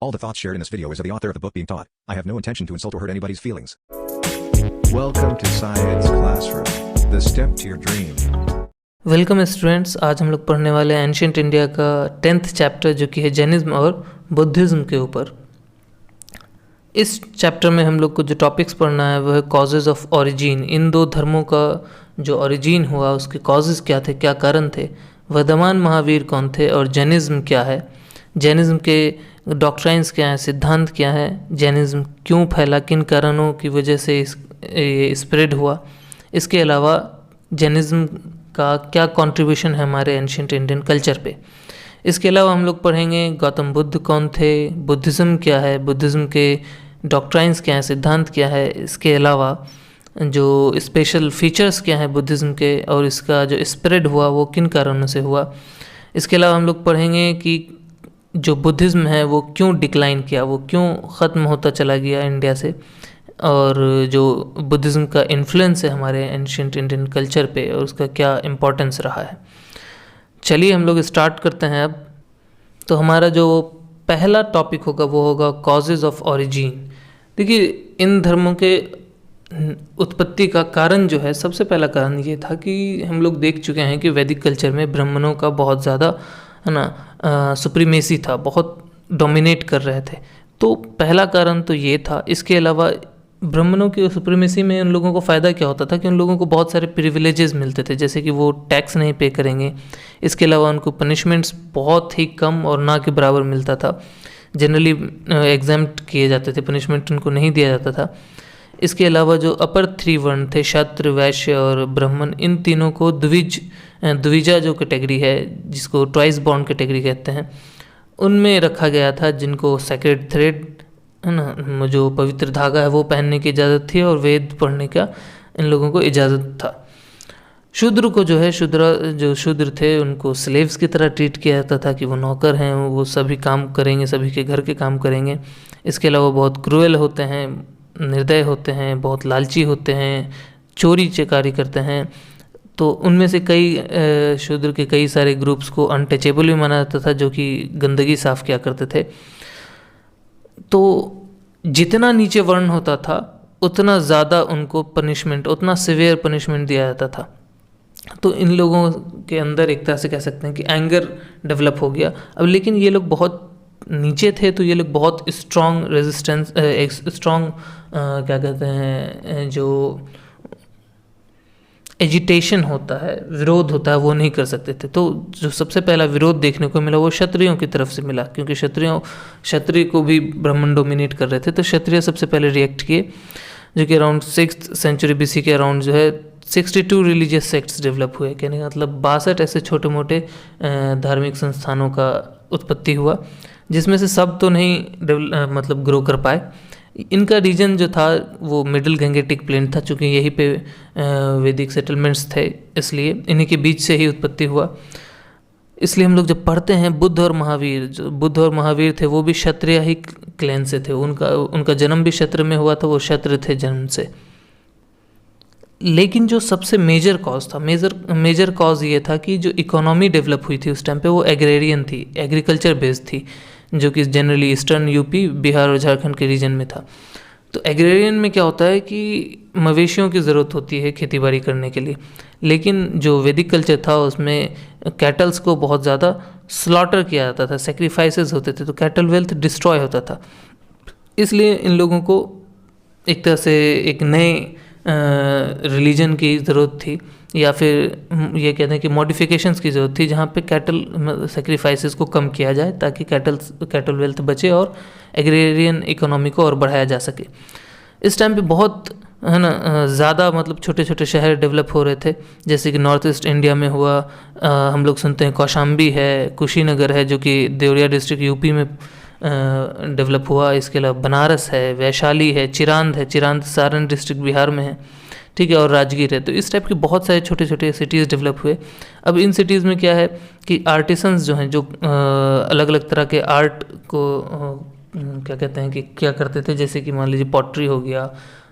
All the thoughts shared in this video is of the author of the book being taught. I have no intention to insult or hurt anybody's feelings. Welcome to Science Classroom, the step to your dream. Welcome students. आज हम लोग पढ़ने वाले हैं ancient India का 10th chapter जो कि है जैनिज्म और बुद्धिज़्म के ऊपर। इस चैप्टर में हम लोग को जो टॉपिक्स पढ़ना है वो है कॉजेज़ ऑफ ओरिजिन। इन दो धर्मों का जो ओरिजिन हुआ उसके कॉजेज़ क्या थे, क्या कारण थे, वर्धमान महावीर कौन थे और जैनिज्म क्या है, जैनिज्म के डॉक्ट्राइन्स क्या हैं, सिद्धांत क्या है, जैनिज्म क्यों फैला, किन कारणों की वजह से ये स्प्रेड हुआ। इसके अलावा जैनिज्म का क्या कंट्रीब्यूशन है हमारे एंशिएंट इंडियन कल्चर पे। इसके अलावा हम लोग पढ़ेंगे गौतम बुद्ध कौन थे, बुद्धिज़्म क्या है, बुद्धिज़्म के डॉक्ट्राइन्स क्या हैं, सिद्धांत क्या है। इसके अलावा जो स्पेशल फीचर्स क्या हैं बुद्धिज़्म के और इसका जो स्प्रेड हुआ वो किन कारणों से हुआ। इसके अलावा हम लोग पढ़ेंगे कि जो बुद्धिज़्म है वो क्यों डिक्लाइन किया, वो क्यों ख़त्म होता चला गया इंडिया से, और जो बुद्धिज़्म का इन्फ्लुएंस है हमारे एंशिएंट इंडियन कल्चर पे और उसका क्या इम्पोर्टेंस रहा है। चलिए हम लोग स्टार्ट करते हैं अब। तो हमारा जो पहला टॉपिक होगा वो होगा कॉजेज़ ऑफ ओरिजिन। देखिए, इन धर्मों के उत्पत्ति का कारण जो है, सबसे पहला कारण ये था कि हम लोग देख चुके हैं कि वैदिक कल्चर में ब्राह्मणों का बहुत ज़्यादा है ना सुप्रीमेसी था, बहुत डोमिनेट कर रहे थे। तो पहला कारण तो ये था। इसके अलावा ब्राह्मणों की सुप्रीमेसी में उन लोगों को फ़ायदा क्या होता था कि उन लोगों को बहुत सारे प्रिविलेजेस मिलते थे, जैसे कि वो टैक्स नहीं पे करेंगे। इसके अलावा उनको पनिशमेंट्स बहुत ही कम और ना के बराबर मिलता था, जनरली एग्जाम्प्ट किए जाते थे, पनिशमेंट उनको नहीं दिया जाता था। इसके अलावा जो अपर 3 वर्ण थे, क्षत्र, वैश्य और ब्राह्मण, इन तीनों को द्विजा जो कैटेगरी है, जिसको ट्वाइस बॉर्न कैटेगरी कहते हैं, उनमें रखा गया था, जिनको सेक्रेड थ्रेड है ना, जो पवित्र धागा है वो पहनने की इजाज़त थी और वेद पढ़ने का इन लोगों को इजाज़त था। शूद्र को जो है, शूद्र थे उनको स्लेव्स की तरह ट्रीट किया जाता था कि वो नौकर हैं, वो सभी काम करेंगे, सभी के घर के काम करेंगे। इसके अलावा बहुत क्रूएल होते हैं, निर्दय होते हैं, बहुत लालची होते हैं, चोरी चकारी करते हैं। तो उनमें से कई शूद्र के कई सारे ग्रुप्स को अनटचेबल भी माना जाता था, जो कि गंदगी साफ़ किया करते थे। तो जितना नीचे वर्ण होता था उतना ज़्यादा उनको पनिशमेंट, उतना सिवियर पनिशमेंट दिया जाता था। तो इन लोगों के अंदर एक तरह से कह सकते हैं कि एंगर डेवलप हो गया। अब लेकिन ये लोग बहुत नीचे थे, तो ये लोग बहुत स्ट्रॉन्ग रेजिस्टेंस, स्ट्रॉन्ग क्या कहते हैं, जो एजिटेशन होता है, विरोध होता है, वो नहीं कर सकते थे। तो जो सबसे पहला विरोध देखने को मिला वो क्षत्रियों की तरफ से मिला, क्योंकि क्षत्रिय को भी ब्राह्मण डोमिनेट कर रहे थे। तो क्षत्रिय सबसे पहले रिएक्ट किए, जो कि अराउंड 6th सेंचुरी BC के अराउंड जो है 62 रिलीजियस सेक्ट्स डेवलप हुए। कहने का मतलब 62 ऐसे छोटे मोटे धार्मिक संस्थानों का उत्पत्ति हुआ, जिसमें से सब तो नहीं मतलब ग्रो कर पाए। इनका रीजन जो था वो मिडिल गंगेटिक प्लेन था, चूँकि यहीं पे वैदिक सेटलमेंट्स थे, इसलिए इन्हीं के बीच से ही उत्पत्ति हुआ। इसलिए हम लोग जब पढ़ते हैं बुद्ध और महावीर, जो बुद्ध और महावीर थे वो भी क्षत्रिय ही क्लैन से थे, उनका जन्म भी क्षेत्र में हुआ था, वो क्षत्रिय थे जन्म से। लेकिन जो सबसे मेजर कॉज था, मेजर कॉज ये था कि जो इकोनॉमी डेवलप हुई थी उस टाइम पे वो एग्रेरियन थी, एग्रीकल्चर बेस्ड थी, जो कि जनरली ईस्टर्न यूपी, बिहार और झारखंड के रीजन में था। तो एग्रेरियन में क्या होता है कि मवेशियों की ज़रूरत होती है खेतीबाड़ी करने के लिए, लेकिन जो वैदिक कल्चर था उसमें कैटल्स को बहुत ज़्यादा स्लॉटर किया जाता था, सेक्रीफाइसेस होते थे, तो कैटल वेल्थ डिस्ट्रॉय होता था। इसलिए इन लोगों को एक तरह से एक नए रिलीजन की ज़रूरत थी, या फिर ये कहते हैं कि मॉडिफिकेशंस की ज़रूरत थी, जहाँ पे कैटल सेक्रीफाइसेस को कम किया जाए ताकि कैटल वेल्थ बचे और एग्रेरियन इकोनॉमी को और बढ़ाया जा सके। इस टाइम पे बहुत है ना ज़्यादा मतलब छोटे छोटे शहर डेवलप हो रहे थे, जैसे कि नॉर्थ ईस्ट इंडिया में हुआ, हम लोग सुनते हैं कौशाम्बी है, कुशीनगर है, जो कि देवरिया डिस्ट्रिक्ट यूपी में डेवलप हुआ। इसके अलावा बनारस है, वैशाली है, चिरांद सारण डिस्ट्रिक्ट बिहार में है, ठीक है, और राजगीर है। तो इस टाइप के बहुत सारे छोटे छोटे सिटीज़ डेवलप हुए। अब इन सिटीज़ में क्या है कि आर्टिसंस जो हैं, जो अलग अलग तरह के आर्ट को क्या कहते हैं कि क्या करते थे, जैसे कि मान लीजिए पॉटरी हो गया,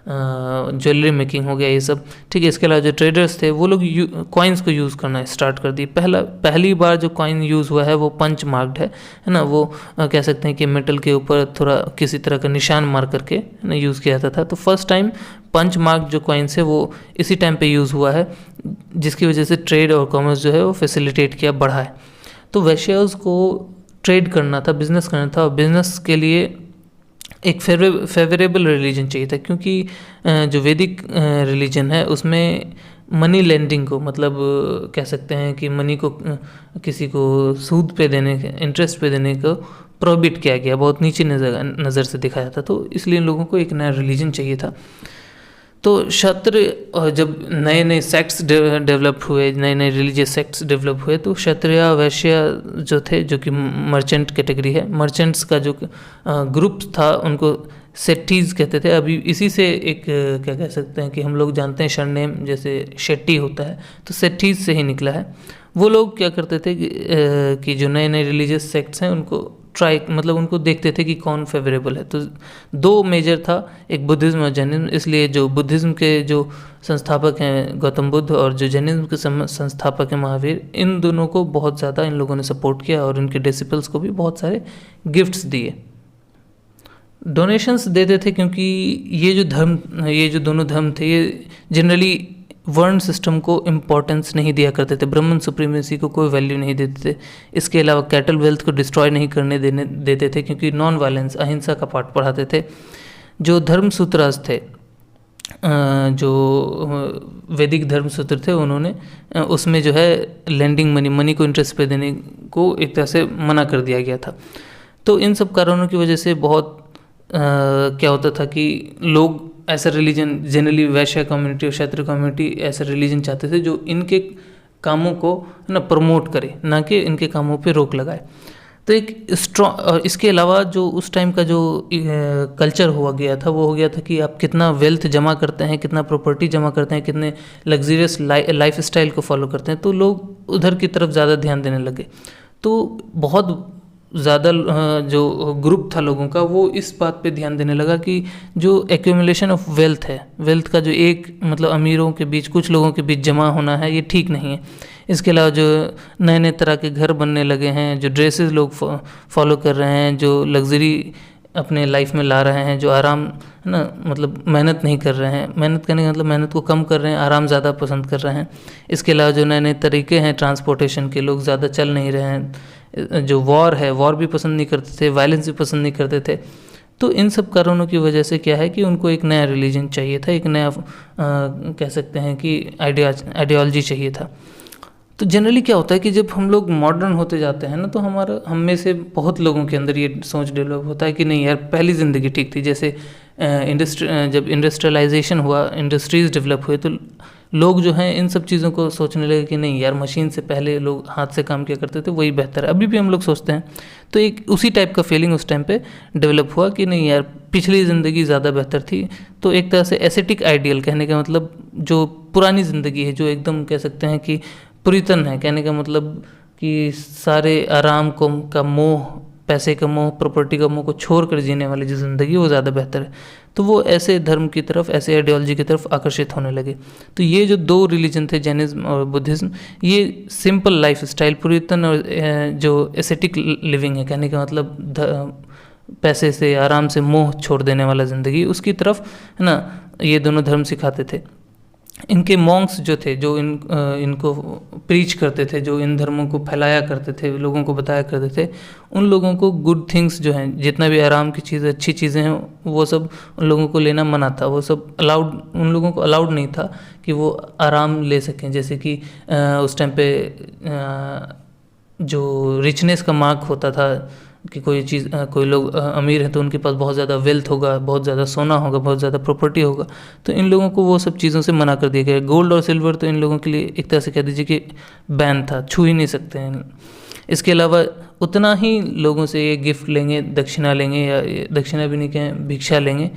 ज्वेलरी मेकिंग हो गया ये सब, ठीक है। इसके अलावा जो ट्रेडर्स थे वो लोग कॉइन्स को यूज़ करना स्टार्ट कर दिए। पहली बार जो कॉइन यूज़ हुआ है वो पंच मार्क्ड है ना। वो कह सकते हैं कि मेटल के ऊपर थोड़ा किसी तरह का निशान मार करके ना यूज़ किया जाता था। तो फर्स्ट टाइम पंच मार्क जो कॉइन्स है वो इसी टाइम पे यूज़ हुआ है, जिसकी वजह से ट्रेड और कॉमर्स जो है वो फैसिलिटेट किया, बढ़ा है। तो वैश्यास को ट्रेड करना था, बिजनेस करना था, और बिजनेस के लिए एक फेवरेबल रिलीजन चाहिए था, क्योंकि जो वैदिक रिलीजन है उसमें मनी लेंडिंग को, मतलब कह सकते हैं कि मनी को किसी को सूद पे देने, इंटरेस्ट पे देने को प्रोहिबिट किया गया, बहुत नीचे नज़र से दिखाया था। तो इसलिए इन लोगों को एक नया रिलीजन चाहिए था। तो क्षत्रिय, जब नए नए सेक्ट्स डेवलप हुए, नए नए रिलीजियस सेक्ट्स डेवलप हुए, तो क्षत्रिय वैश्य जो थे, जो कि मर्चेंट कैटेगरी है, मर्चेंट्स का जो ग्रुप था उनको सेट्टीज कहते थे। अभी इसी से एक क्या कह सकते हैं कि हम लोग जानते हैं सरनेम जैसे शेट्टी होता है, तो सेट्टीज से ही निकला है। वो लोग क्या करते थे कि जो नए नए रिलीजियस सेक्ट्स हैं उनको मतलब उनको देखते थे कि कौन फेवरेबल है। तो दो मेजर था, एक बुद्धिज़्म और जैनिज्म। इसलिए जो बुद्धिज़्म के जो संस्थापक हैं गौतम बुद्ध, और जो जैनिज्म के संस्थापक हैं महावीर, इन दोनों को बहुत ज़्यादा इन लोगों ने सपोर्ट किया, और इनके डिसिपल्स को भी बहुत सारे गिफ्ट्स दिए, डोनेशंस देते थे। क्योंकि ये जो दोनों धर्म थे, ये जनरली वर्ण सिस्टम को इम्पोर्टेंस नहीं दिया करते थे, ब्राह्मण सुप्रीमेसी को कोई वैल्यू नहीं देते थे। इसके अलावा कैटल वेल्थ को डिस्ट्रॉय नहीं करने देते थे, क्योंकि नॉन वायलेंस, अहिंसा का पाठ पढ़ाते थे। जो धर्म सूत्रास थे, जो वैदिक धर्म सूत्र थे, उन्होंने उसमें जो है लेंडिंग मनी को इंटरेस्ट पे देने को एक तरह से मना कर दिया गया था। तो इन सब कारणों की वजह से बहुत क्या होता था कि लोग ऐसा रिलीजन, जनरली वैश्य कम्युनिटी और क्षत्रिय कम्युनिटी ऐसा रिलीजन चाहते थे जो इनके कामों को ना प्रमोट करे, ना कि इनके कामों पे रोक लगाए। तो एक स्ट्रॉन्ग, इसके अलावा जो उस टाइम का जो कल्चर हुआ गया था, वो हो गया था कि आप कितना वेल्थ जमा करते हैं, कितना प्रॉपर्टी जमा करते हैं, कितने लग्जरियस लाइफ स्टाइल को फॉलो करते हैं, तो लोग उधर की तरफ ज़्यादा ध्यान देने लगे। तो बहुत ज़्यादा जो ग्रुप था लोगों का, वो इस बात पे ध्यान देने लगा कि जो एक्यूमुलेशन ऑफ वेल्थ है, वेल्थ का जो एक मतलब अमीरों के बीच, कुछ लोगों के बीच जमा होना है, ये ठीक नहीं है। इसके अलावा जो नए नए तरह के घर बनने लगे हैं, जो ड्रेसेस लोग फॉलो कर रहे हैं, जो लग्जरी अपने लाइफ में ला रहे हैं, जो आराम है ना, मतलब मेहनत नहीं कर रहे हैं, मेहनत करने का मतलब मेहनत को कम कर रहे हैं, आराम ज़्यादा पसंद कर रहे हैं। इसके अलावा जो नए नए तरीके हैं ट्रांसपोर्टेशन के, लोग ज़्यादा चल नहीं रहे हैं। जो वॉर है, वॉर भी पसंद नहीं करते थे, वायलेंस भी पसंद नहीं करते थे। तो इन सब कारणों की वजह से क्या है कि उनको एक नया रिलीजन चाहिए था, एक नया कह सकते हैं कि आइडियोलॉजी चाहिए था। तो जनरली क्या होता है कि जब हम लोग मॉडर्न होते जाते हैं ना, तो हम में से बहुत लोगों के अंदर ये सोच डेवलप होता है कि नहीं यार, पहली ज़िंदगी ठीक थी। जैसे जब इंडस्ट्रियलाइजेशन हुआ, इंडस्ट्रीज़ डेवलप हुए, तो लोग जो हैं इन सब चीज़ों को सोचने लगे कि नहीं यार, मशीन से पहले लोग हाथ से काम किया करते थे, वही बेहतर है। अभी भी हम लोग सोचते हैं। तो एक उसी टाइप का फीलिंग उस टाइम पे डेवलप हुआ कि नहीं यार, पिछली ज़िंदगी ज़्यादा बेहतर थी। तो एक तरह से एस्थेटिक आइडियल, कहने का मतलब जो पुरानी ज़िंदगी है, जो एकदम कह सकते हैं कि पुरातन है, कहने का मतलब कि सारे आराम का मोह, पैसे का मोह, प्रॉपर्टी का मोह को छोड़ कर जीने वाली जो ज़िंदगी, वो ज़्यादा बेहतर है। तो वो ऐसे धर्म की तरफ, ऐसे आइडियोलॉजी की तरफ आकर्षित होने लगे। तो ये जो दो रिलीजन थे, जैनिज्म और बुद्धिज़्म, ये सिंपल लाइफ स्टाइल, पुरातन और जो एस्थेटिक लिविंग है, कहने का मतलब पैसे से, आराम से मोह छोड़ देने वाला ज़िंदगी, उसकी तरफ है ना, ये दोनों धर्म सिखाते थे। इनके मॉन्क्स जो थे, जो इनको प्रीच करते थे, जो इन धर्मों को फैलाया करते थे, लोगों को बताया करते थे, उन लोगों को गुड थिंग्स जो हैं, जितना भी आराम की चीज़, अच्छी चीज़ें हैं, वो सब उन लोगों को लेना मना था। वो सब उन लोगों को अलाउड नहीं था कि वो आराम ले सकें। जैसे कि उस टाइम पे जो रिचनेस का मार्क होता था कि कोई लोग अमीर है तो उनके पास बहुत ज़्यादा वेल्थ होगा, बहुत ज़्यादा सोना होगा, बहुत ज़्यादा प्रॉपर्टी होगा। तो इन लोगों को वो सब चीज़ों से मना कर दिया गया। गोल्ड और सिल्वर तो इन लोगों के लिए एक तरह से कह दीजिए कि बैन था, छू ही नहीं सकते हैं। इसके अलावा उतना ही लोगों से ये गिफ्ट लेंगे, दक्षिणा लेंगे, या दक्षिणा भी नहीं कहें, भिक्षा लेंगे,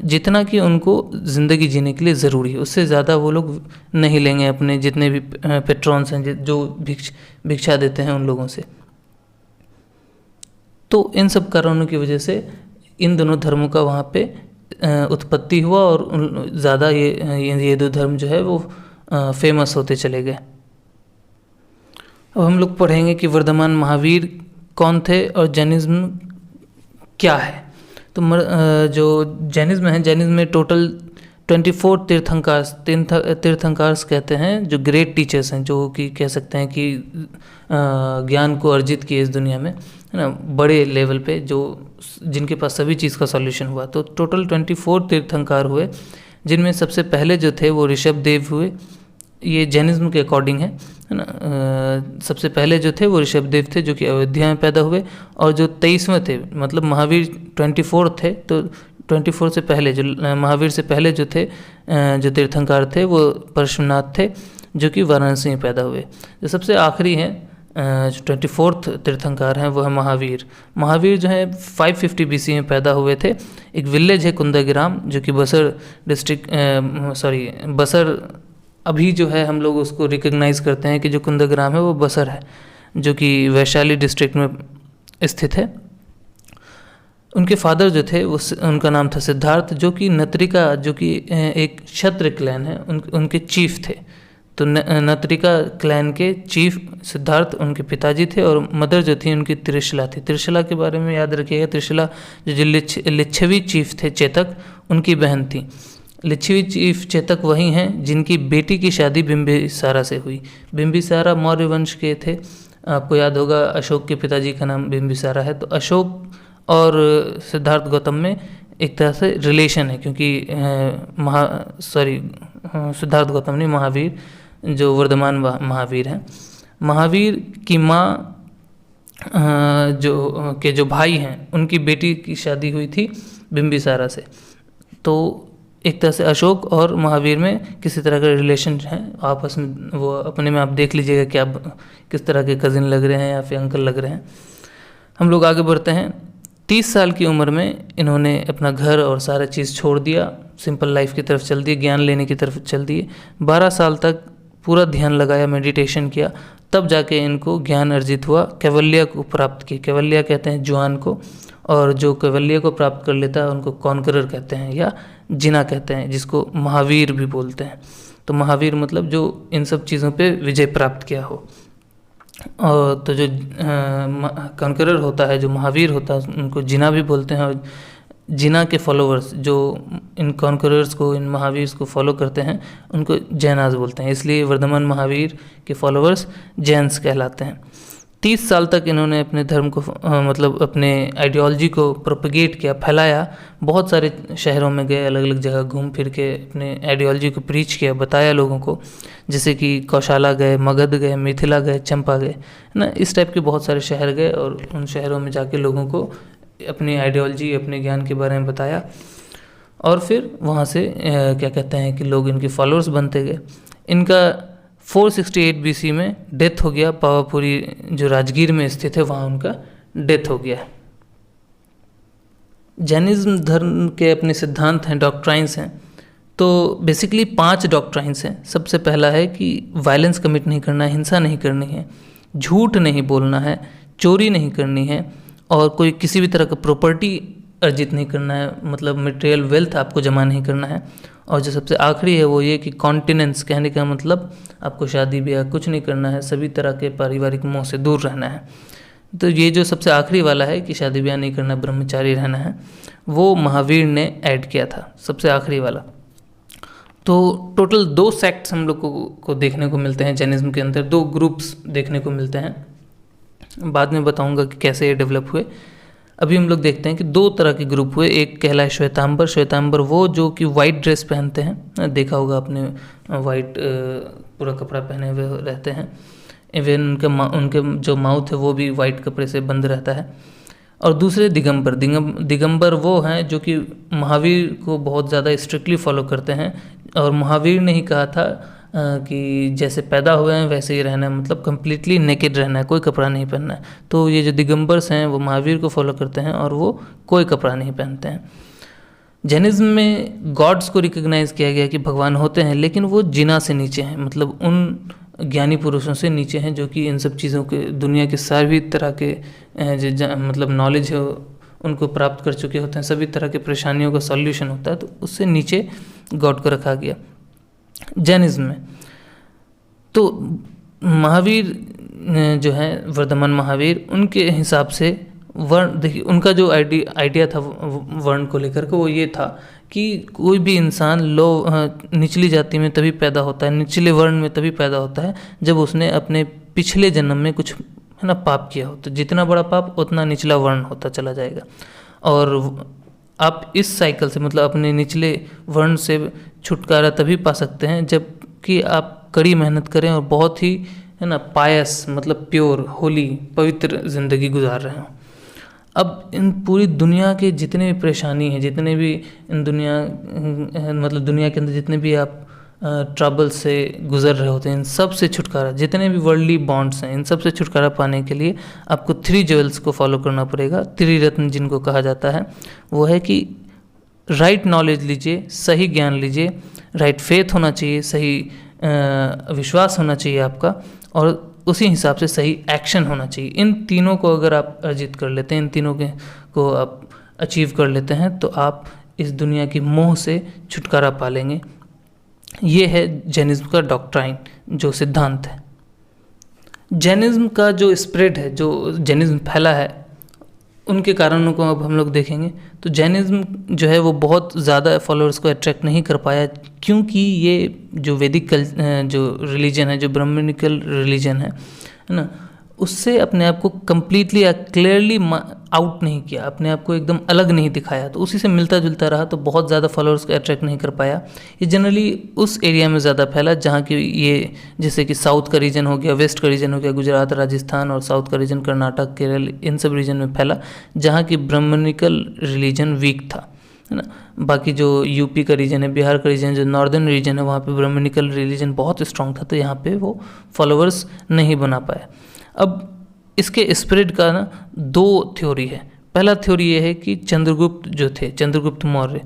जितना कि उनको ज़िंदगी जीने के लिए ज़रूरी है। उससे ज़्यादा वो लोग नहीं लेंगे अपने जितने भी पेट्रॉन्स हैं, जो भिक्षा देते हैं उन लोगों से। तो इन सब कारणों की वजह से इन दोनों धर्मों का वहाँ पे उत्पत्ति हुआ और ज़्यादा ये दो धर्म जो है वो फेमस होते चले गए। अब हम लोग पढ़ेंगे कि वर्धमान महावीर कौन थे और जैनिज्म क्या है। तो जो जैनिज्म है, जैनिज्म में टोटल 24 तीर्थंकार कहते हैं, जो ग्रेट टीचर्स हैं, जो कि कह सकते हैं कि ज्ञान को अर्जित किए इस दुनिया में, है ना, बड़े लेवल पे, जो जिनके पास सभी चीज़ का सॉल्यूशन हुआ। तो टोटल 24 तीर्थंकार हुए, जिनमें सबसे पहले जो थे वो ऋषभ देव हुए। ये जैनिज्म के अकॉर्डिंग है ना। सबसे पहले जो थे वो ऋषभ देव थे, जो कि अयोध्या में पैदा हुए। और जो 23वें थे, मतलब महावीर 24 थे, तो 24 से पहले जो महावीर से पहले जो थे, जो तीर्थंकार थे, वो परशुनाथ थे, जो कि वाराणसी में पैदा हुए। जो सबसे आखिरी हैं, जो 24th तीर्थंकार हैं, वो है महावीर। महावीर जो है 550 BC में पैदा हुए थे। एक विलेज है कुंदग्राम, जो कि बसर डिस्ट्रिक्ट, बसर, अभी जो है हम लोग उसको रिकग्नाइज करते हैं कि जो कुंदग्राम है वो बसर है, जो कि वैशाली डिस्ट्रिक्ट में स्थित है। उनके फादर जो थे वो, उनका नाम था सिद्धार्थ, जो कि नत्रिका, जो कि एक क्षत्रिय क्लैन है, उनके चीफ थे। तो नत्रिका क्लैन के चीफ सिद्धार्थ उनके पिताजी थे, और मदर जो थी उनकी त्रिशला थी। त्रिशला के बारे में याद रखिएगा, त्रिशला जो लिच्छवी चीफ थे चेतक, उनकी बहन थी। लिच्छवी चीफ चेतक वही हैं जिनकी बेटी की शादी बिंबिसारा से हुई। बिंबिसारा मौर्य वंश के थे, आपको याद होगा अशोक के पिताजी का नाम बिंबिसारा है। तो अशोक और सिद्धार्थ गौतम में एक तरह से रिलेशन है, क्योंकि सिद्धार्थ गौतम नहीं, महावीर जो वर्धमान महावीर हैं, महावीर की माँ जो भाई हैं, उनकी बेटी की शादी हुई थी बिंबिसारा से। तो एक तरह से अशोक और महावीर में किसी तरह का रिलेशन है आपस में, वो अपने में आप देख लीजिएगा कि आप किस तरह के कज़िन लग रहे हैं या फिर अंकल लग रहे हैं। हम लोग आगे बढ़ते हैं। 30 साल की उम्र में इन्होंने अपना घर और सारा चीज़ छोड़ दिया, सिंपल लाइफ की तरफ चल दिए, ज्ञान लेने की तरफ चल दिए। 12 साल तक पूरा ध्यान लगाया, मेडिटेशन किया, तब जाके इनको ज्ञान अर्जित हुआ। कैवल्य को प्राप्त की। कैवल्य कहते हैं ज्वान को, और जो कैवल्य को प्राप्त कर लेता है उनको कॉन्करर कहते हैं या जिना कहते हैं, जिसको महावीर भी बोलते हैं। तो महावीर मतलब जो इन सब चीज़ों पे विजय प्राप्त किया हो। और तो जो कॉन्करर होता है, जो महावीर होता है, उनको जिना भी बोलते हैं। और जिना के फॉलोअर्स जो इन कॉन्करर्स को, इन महावीर को फॉलो करते हैं, उनको जैनाज बोलते हैं। इसलिए वर्धमान महावीर के फॉलोअर्स जैन्स कहलाते हैं। 30 साल तक इन्होंने अपने धर्म को मतलब अपने आइडियोलॉजी को प्रोपगेट किया, फैलाया। बहुत सारे शहरों में गए, अलग अलग जगह घूम फिर के अपने आइडियोलॉजी को प्रीच किया, बताया लोगों को। जैसे कि कौशाला गए, मगध गए, मिथिला गए, चंपा गए, ना, इस टाइप के बहुत सारे शहर गए, और उन शहरों में जाके लोगों को अपनी आइडियोलॉजी, अपने ज्ञान के बारे में बताया। और फिर वहाँ से क्या कहते हैं कि लोग इनके फॉलोअर्स बनते गए। इनका 468 BC में डेथ हो गया। पावापुरी जो राजगीर में स्थित है, वहाँ उनका डेथ हो गया। जैनिज्म धर्म के अपने सिद्धांत हैं, डॉक्ट्राइन्स हैं। तो बेसिकली 5 डॉक्ट्राइन्स हैं। सबसे पहला है कि वायलेंस कमिट नहीं करना है, हिंसा नहीं करनी है, झूठ नहीं बोलना है, चोरी नहीं करनी है, और कोई किसी भी तरह का प्रॉपर्टी अर्जित नहीं करना है, मतलब मटेरियल वेल्थ आपको जमा नहीं करना है। और जो सबसे आखिरी है वो ये कि कॉन्टिनेंस, कहने का मतलब आपको शादी ब्याह कुछ नहीं करना है, सभी तरह के पारिवारिक मोह से दूर रहना है। तो ये जो सबसे आखिरी वाला है कि शादी ब्याह नहीं करना, ब्रह्मचारी रहना है, वो महावीर ने ऐड किया था, सबसे आखिरी वाला। तो टोटल 2 सेक्ट्स हम लोग को देखने को मिलते हैं जैनिज्म के अंदर, 2 ग्रुप्स देखने को मिलते हैं। बाद में बताऊंगा कि कैसे ये डेवलप हुए। अभी हम लोग देखते हैं कि 2 तरह के ग्रुप हुए। एक कहलाए श्वेतांबर। श्वेतांबर वो जो कि वाइट ड्रेस पहनते हैं, देखा होगा आपने, वाइट पूरा कपड़ा पहने हुए रहते हैं। इवन उनके जो माउथ है वो भी वाइट कपड़े से बंद रहता है। और दूसरे दिगंबर। दिगंबर वो हैं जो कि महावीर को बहुत ज़्यादा स्ट्रिक्टली फॉलो करते हैं, और महावीर ने ही कहा था कि जैसे पैदा हुए हैं वैसे ही रहना है, मतलब कम्प्लीटली नेकेड रहना है, कोई कपड़ा नहीं पहनना है। तो ये जो दिगंबर्स हैं वो महावीर को फॉलो करते हैं, और वो कोई कपड़ा नहीं पहनते हैं। जैनिज्म में गॉड्स को रिकग्नाइज किया गया कि भगवान होते हैं, लेकिन वो जिना से नीचे हैं, मतलब उन ज्ञानी पुरुषों से नीचे हैं जो कि इन सब चीज़ों के, दुनिया के सारी तरह के मतलब नॉलेज है उनको प्राप्त कर चुके होते हैं, सभी तरह की परेशानियों का सॉल्यूशन होता है, तो उससे नीचे गॉड को रखा गया। जैनिज्म में तो महावीर जो है वर्धमान महावीर, उनके हिसाब से वर्ण, देखिए उनका जो आइडिया था वर्ण को लेकर के वो ये था कि कोई भी इंसान निचली जाति में तभी पैदा होता है, निचले वर्ण में तभी पैदा होता है जब उसने अपने पिछले जन्म में कुछ है ना पाप किया हो। तो जितना बड़ा पाप उतना निचला वर्ण होता चला जाएगा। और आप इस साइकिल से मतलब अपने निचले वर्ण से छुटकारा तभी पा सकते हैं जब कि आप कड़ी मेहनत करें और बहुत ही है ना पायस मतलब प्योर होली पवित्र ज़िंदगी गुजार रहे हों। अब इन पूरी दुनिया के जितने भी परेशानी हैं, जितने भी इन मतलब दुनिया के अंदर जितने भी आप ट्रबल से गुजर रहे होते हैं, इन सब से छुटकारा, जितने भी वर्ल्डली बॉन्ड्स हैं, इन सब से छुटकारा पाने के लिए आपको 3 जेवल्स को फॉलो करना पड़ेगा। त्रिरत्न जिनको कहा जाता है वो है कि राइट नॉलेज लीजिए, सही ज्ञान लीजिए, राइट फेथ होना चाहिए, सही विश्वास होना चाहिए आपका, और उसी हिसाब से सही एक्शन होना चाहिए। इन तीनों को अगर आप अर्जित कर लेते हैं, इन तीनों को आप अचीव कर लेते हैं, तो आप इस दुनिया की मोह से छुटकारा पा लेंगे। ये है जैनिज्म का डॉक्ट्राइन, जो सिद्धांत है। जैनिज्म का जो स्प्रेड है, जो जैनिज्म फैला है, उनके कारणों को अब हम लोग देखेंगे। तो जैनिज्म जो है वो बहुत ज़्यादा फॉलोअर्स को अट्रैक्ट नहीं कर पाया, क्योंकि ये जो वैदिक जो रिलीजन है, जो ब्राह्मणिकल रिलीजन है ना, उससे अपने आप को कम्प्लीटली क्लियरली आउट नहीं किया, अपने आप को एकदम अलग नहीं दिखाया, तो उसी से मिलता जुलता रहा, तो बहुत ज़्यादा फॉलोअर्स को अट्रैक्ट नहीं कर पाया। ये जनरली उस एरिया में ज़्यादा फैला जहाँ की ये, जैसे कि साउथ का रीजन हो गया, वेस्ट का रीजन हो गया, गुजरात, राजस्थान, और साउथ का रीजन कर्नाटक, केरल, इन सब रीजन में फैला जहाँ की ब्राह्मणिकल रिलीजन वीक था, है ना। बाकी जो यूपी का रीजन है, बिहार का रीजन, जो नॉर्दर्न रीजन है, वहाँ पे ब्राह्मणिकल रिलीजन बहुत स्ट्रॉन्ग था, तो यहाँ पे वो फॉलोअर्स नहीं बना पाए। अब इसके स्प्रेड का ना 2 थ्योरी है। पहला थ्योरी ये है कि चंद्रगुप्त जो थे, चंद्रगुप्त मौर्य,